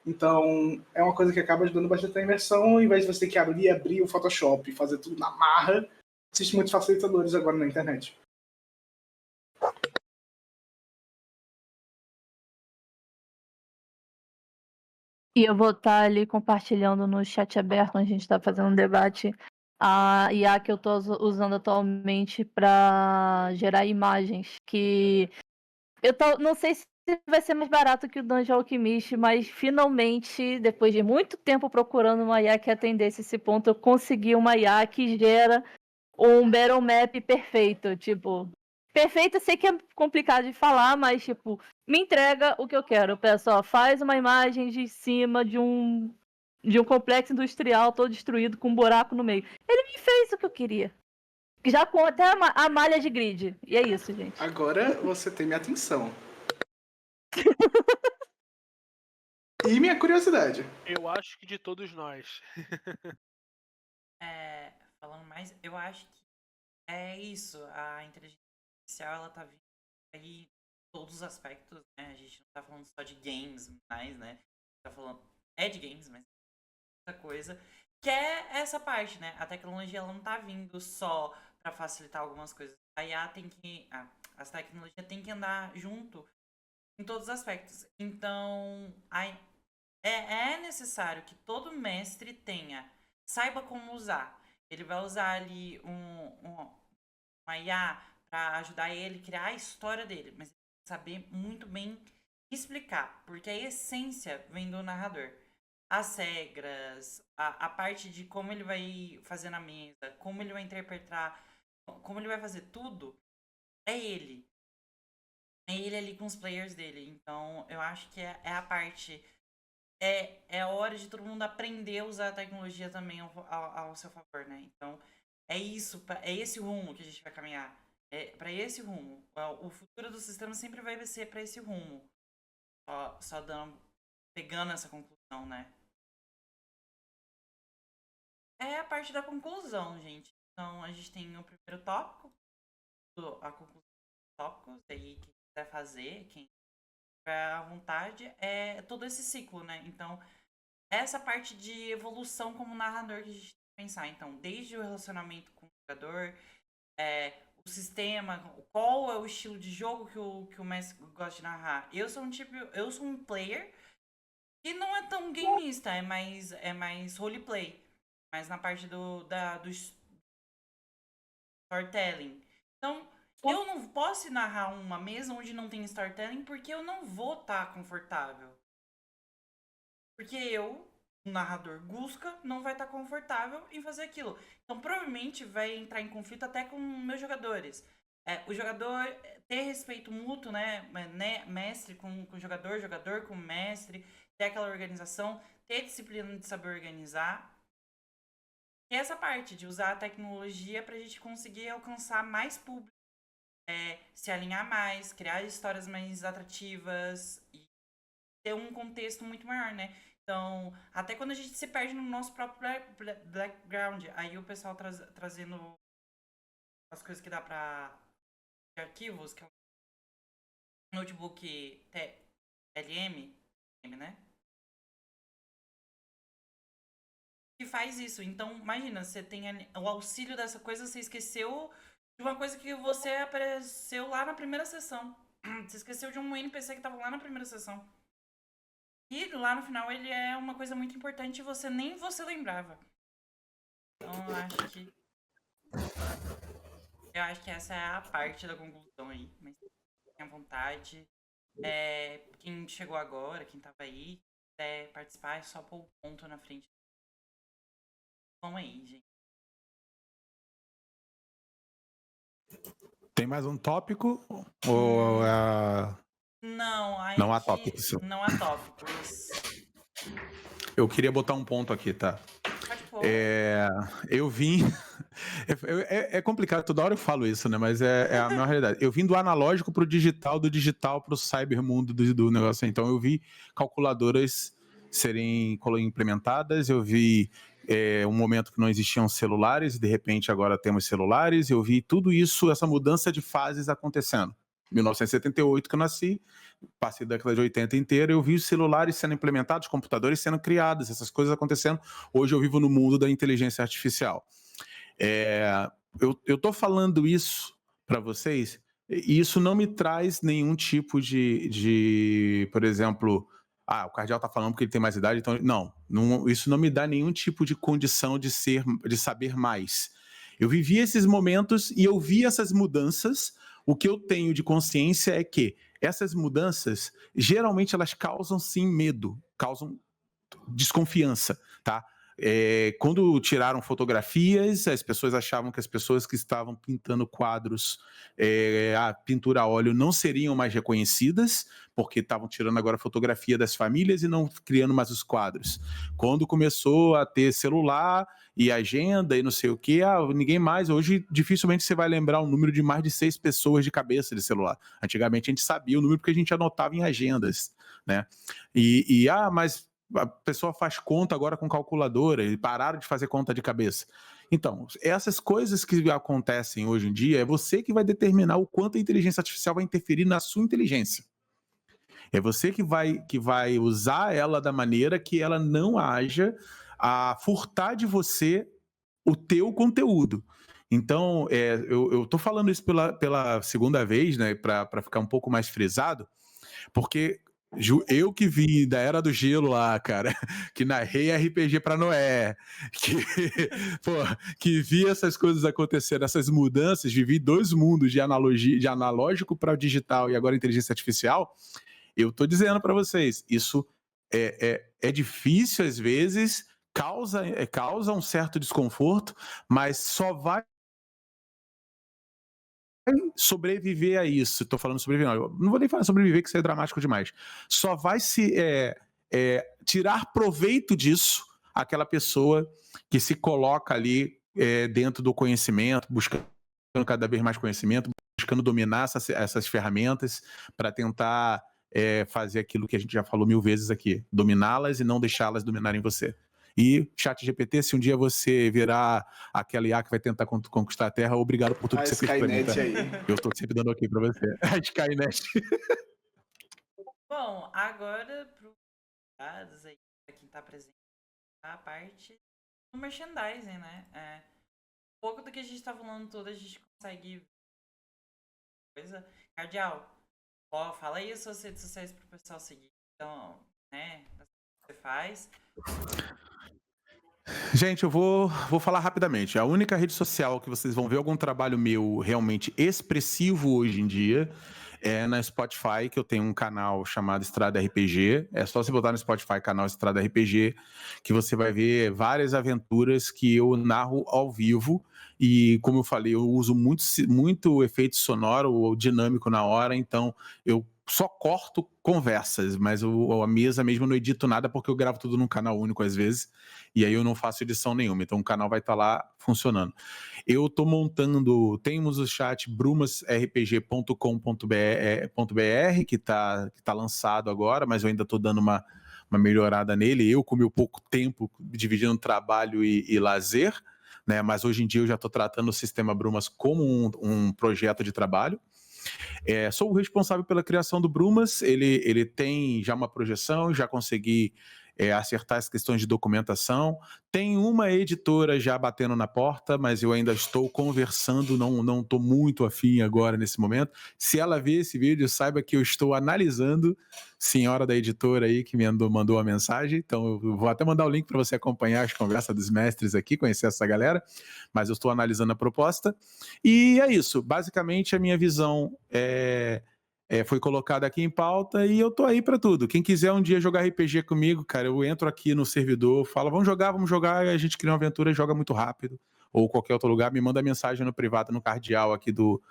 Então, é uma coisa que acaba ajudando bastante a imersão, ao invés de você ter que abrir o Photoshop e fazer tudo na marra. Existem muitos facilitadores agora na internet. E eu vou estar ali compartilhando no chat aberto, onde a gente está fazendo um debate, a IA que eu estou usando atualmente para gerar imagens. Que eu não sei se vai ser mais barato que o Dungeon Alchemist, mas finalmente, depois de muito tempo procurando uma IA que atendesse esse ponto, eu consegui uma IA que gera um Battle Map perfeito. Tipo, Perfeito, eu sei que é complicado de falar, mas, tipo, me entrega o que eu quero. Pessoal, faz uma imagem de cima de um complexo industrial todo destruído com um buraco no meio. Ele me fez o que eu queria. Já com até a malha de grid. E é isso, gente. Agora você tem minha atenção. E minha curiosidade. Eu acho que de todos nós. Falando mais, eu acho que é isso. A inteligência artificial, ela tá vindo aí em todos os aspectos, né? A gente não tá falando só de games mais, né? Tá falando de games, mas outra coisa. Que é essa parte, né? A tecnologia, ela não tá vindo só para facilitar algumas coisas. A IA tem que... as tecnologias têm que andar junto em todos os aspectos. Então, é necessário que todo mestre saiba como usar. Ele vai usar ali uma IA para ajudar ele a criar a história dele, mas ele tem que saber muito bem explicar, porque a essência vem do narrador. As regras, a parte de como ele vai fazer na mesa, como ele vai interpretar, como ele vai fazer tudo, é ele. É ele ali com os players dele. Então, eu acho que é a parte... É hora de todo mundo aprender a usar a tecnologia também ao seu favor, né? Então, é isso, é esse rumo que a gente vai caminhar. É para esse rumo. O futuro do sistema sempre vai ser para esse rumo. Só pegando essa conclusão, né? É a parte da conclusão, gente. Então, a gente tem o primeiro tópico, a conclusão dos tópicos, aí quem quiser fazer, quem tiver à vontade, é todo esse ciclo, né? Então, essa parte de evolução como narrador que a gente tem que pensar. Então, desde o relacionamento com o jogador, o sistema, qual é o estilo de jogo que o mestre gosta de narrar. Eu sou um player que não é tão gameista, é mais roleplay. Mas na parte do storytelling. Então, eu não posso narrar uma mesa onde não tem storytelling porque eu não vou estar confortável. Porque eu, o narrador Gusca, não vai estar confortável em fazer aquilo. Então, provavelmente vai entrar em conflito até com meus jogadores. O jogador ter respeito mútuo, né? Mestre com jogador, jogador com mestre, ter aquela organização, ter disciplina de saber organizar. E essa parte de usar a tecnologia para a gente conseguir alcançar mais público, se alinhar mais, criar histórias mais atrativas e ter um contexto muito maior, né? Então, até quando a gente se perde no nosso próprio background, aí o pessoal trazendo as coisas que dá para arquivos, que é um notebook LM, né? Que faz isso. Então, imagina, você tem o auxílio dessa coisa, você esqueceu de uma coisa que você apareceu lá na primeira sessão. Você esqueceu de um NPC que estava lá na primeira sessão. E lá no final ele é uma coisa muito importante e nem você lembrava. Então, eu acho que essa é a parte da conclusão aí. Mas tenha vontade. Quem chegou agora, quem tava aí, quiser participar, é só pôr o ponto na frente. Vamos aí, gente. Tem mais um tópico? Ou não há tópicos? Não há tópicos. Eu queria botar um ponto aqui, tá? Pode pôr. Eu vim... É complicado, toda hora eu falo isso, né? Mas é a minha realidade. Eu vim do analógico pro digital, do digital pro cybermundo do negócio. Então eu vi calculadoras serem implementadas, eu vi um momento que não existiam celulares, e de repente agora temos celulares, eu vi tudo isso, essa mudança de fases acontecendo. 1978 que eu nasci, passei da década de 80 inteira, eu vi os celulares sendo implementados, computadores sendo criados, essas coisas acontecendo. Hoje eu vivo no mundo da inteligência artificial. Eu tô falando isso para vocês, e isso não me traz nenhum tipo de por exemplo, o Cardial tá falando porque ele tem mais idade, então não, isso não me dá nenhum tipo de condição de saber mais. Eu vivi esses momentos e eu vi essas mudanças. O que eu tenho de consciência é que essas mudanças, geralmente elas causam sim medo, causam desconfiança, tá? quando tiraram fotografias, as pessoas achavam que as pessoas que estavam pintando quadros a pintura a óleo não seriam mais reconhecidas, porque estavam tirando agora fotografia das famílias e não criando mais os quadros. Quando começou a ter celular e agenda e não sei o que, ninguém mais, hoje dificilmente você vai lembrar o número de mais de 6 pessoas de cabeça de celular. Antigamente a gente sabia o número porque a gente anotava em agendas, né? Mas a pessoa faz conta agora com calculadora e pararam de fazer conta de cabeça. Então, essas coisas que acontecem hoje em dia, é você que vai determinar o quanto a inteligência artificial vai interferir na sua inteligência. É você que vai usar ela da maneira que ela não haja a furtar de você o teu conteúdo. Então, eu tô falando isso pela segunda vez, né, para ficar um pouco mais frisado, porque eu que vim da Era do Gelo lá, cara, que narrei RPG pra Noé, que vi essas coisas acontecerem, essas mudanças, vivi 2 mundos de analógico para o digital e agora inteligência artificial. Eu tô dizendo para vocês, isso é difícil às vezes, causa um certo desconforto, mas só vai sobreviver a isso. Estou falando sobreviver, não vou nem falar sobreviver, que isso é dramático demais. Só vai se tirar proveito disso aquela pessoa que se coloca ali dentro do conhecimento, buscando cada vez mais conhecimento, buscando dominar essas ferramentas para tentar fazer aquilo que a gente já falou 1000 vezes aqui, dominá-las e não deixá-las dominarem você. E ChatGPT, se um dia você virar aquela IA que vai tentar conquistar a Terra, obrigado por tudo que você fez pra mim, tá? Eu estou sempre dando ok pra você. A Skynet. Bom, agora para os aí, para quem tá presente, a parte do merchandising, né? Um pouco do que a gente tá falando todo, a gente consegue coisa. Cardeal, fala aí as suas redes sociais pro pessoal seguir. Então, né? O que você faz. Gente, eu vou falar rapidamente. A única rede social que vocês vão ver algum trabalho meu realmente expressivo hoje em dia é na Spotify, que eu tenho um canal chamado Estrada RPG. É só você botar no Spotify, canal Estrada RPG, que você vai ver várias aventuras que eu narro ao vivo. E, como eu falei, eu uso muito efeito sonoro ou dinâmico na hora, então eu só corto conversas, mas a mesa mesmo eu não edito nada porque eu gravo tudo num canal único às vezes, e aí eu não faço edição nenhuma, então o canal vai estar lá funcionando. Eu estou montando, temos o chat brumasrpg.com.br que tá lançado agora, mas eu ainda estou dando uma melhorada nele, eu com meu pouco tempo dividindo trabalho e lazer, né? Mas hoje em dia eu já estou tratando o Sistema Brumas como um projeto de trabalho. Sou o responsável pela criação do Brumas, ele tem já uma projeção, já consegui acertar as questões de documentação. Tem uma editora já batendo na porta, mas eu ainda estou conversando, não estou muito afim agora nesse momento. Se ela ver esse vídeo, saiba que eu estou analisando, senhora da editora aí que me mandou a mensagem, então eu vou até mandar o link para você acompanhar as conversas dos mestres aqui, conhecer essa galera, mas eu estou analisando a proposta. E é isso, basicamente a minha visão foi colocada aqui em pauta e eu tô aí pra tudo. Quem quiser um dia jogar RPG comigo, cara, eu entro aqui no servidor, falo, vamos jogar, a gente cria uma aventura e joga muito rápido. Ou qualquer outro lugar, me manda mensagem no privado, no cardeal aqui do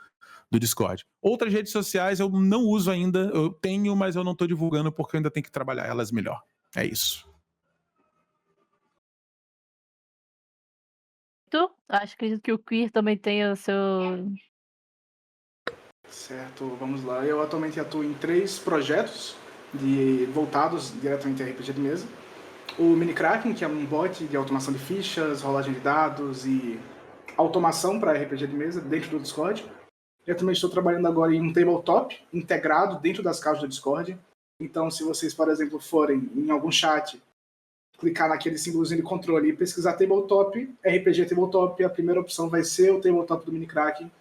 Discord. Outras redes sociais eu não uso ainda, eu tenho, mas eu não tô divulgando porque eu ainda tenho que trabalhar elas melhor. É isso. Acho que o Queer também tem o seu... Certo, vamos lá. Eu atualmente atuo em 3 projetos voltados diretamente a RPG de mesa. O Mini Kraken, que é um bot de automação de fichas, rolagem de dados e automação para RPG de mesa dentro do Discord. Eu também estou trabalhando agora em um tabletop integrado dentro das caixas do Discord. Então, se vocês, por exemplo, forem em algum chat, clicar naquele símbolozinho de controle e pesquisar tabletop, RPG tabletop, a primeira opção vai ser o tabletop do Mini Kraken,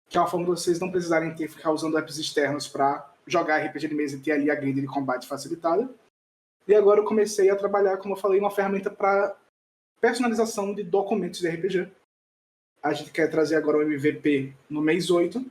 que é uma forma de vocês não precisarem ficar usando apps externos para jogar RPG de mesa e ter ali a grid de combate facilitada. E agora eu comecei a trabalhar, como eu falei, uma ferramenta para personalização de documentos de RPG. A gente quer trazer agora o MVP no mês 8.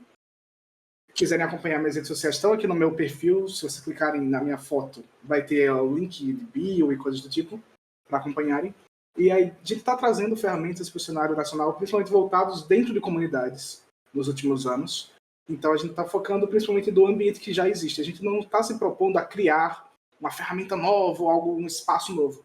Quiserem acompanhar minhas redes sociais, estão aqui no meu perfil. Se vocês clicarem na minha foto, vai ter o link de bio e coisas do tipo para acompanharem. E aí, a gente está trazendo ferramentas para o cenário nacional, principalmente voltados dentro de comunidades nos últimos anos. Então, a gente está focando principalmente do ambiente que já existe. A gente não está se propondo a criar uma ferramenta nova ou um espaço novo.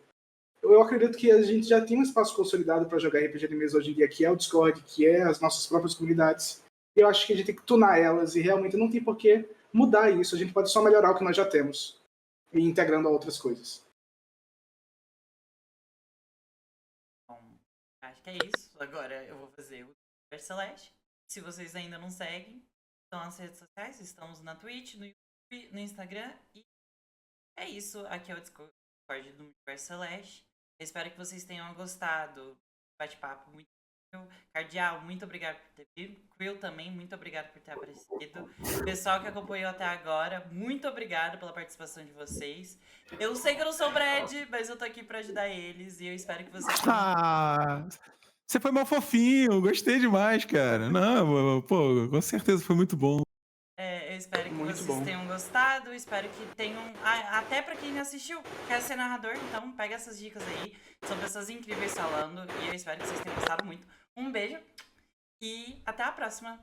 Eu acredito que a gente já tem um espaço consolidado para jogar RPG de mesa hoje em dia, que é o Discord, que é as nossas próprias comunidades. E eu acho que a gente tem que tunar elas e realmente não tem por que mudar isso. A gente pode só melhorar o que nós já temos e integrando a outras coisas. Bom, acho que é isso. Agora eu vou fazer o Universo Celeste. Se vocês ainda não seguem, estão nas redes sociais, estamos na Twitch, no YouTube, no Instagram. E é isso. Aqui é o Discord do Universo Celeste. Eu espero que vocês tenham gostado. Bate-papo muito. Cardeal, muito obrigado por ter vindo. Quill também, muito obrigado por ter aparecido. Pessoal que acompanhou até agora, muito obrigado pela participação de vocês. Eu sei que eu não sou o Brad, mas eu tô aqui pra ajudar eles e eu espero que vocês tenham... Ah, você foi mal fofinho, gostei demais, cara. Não, pô, com certeza foi muito bom. eu espero que Muito vocês bom. tenham gostado, espero que tenham... até pra quem não assistiu, quer ser narrador, então pega essas dicas aí. São pessoas incríveis falando e eu espero que vocês tenham gostado muito. Um beijo e até a próxima.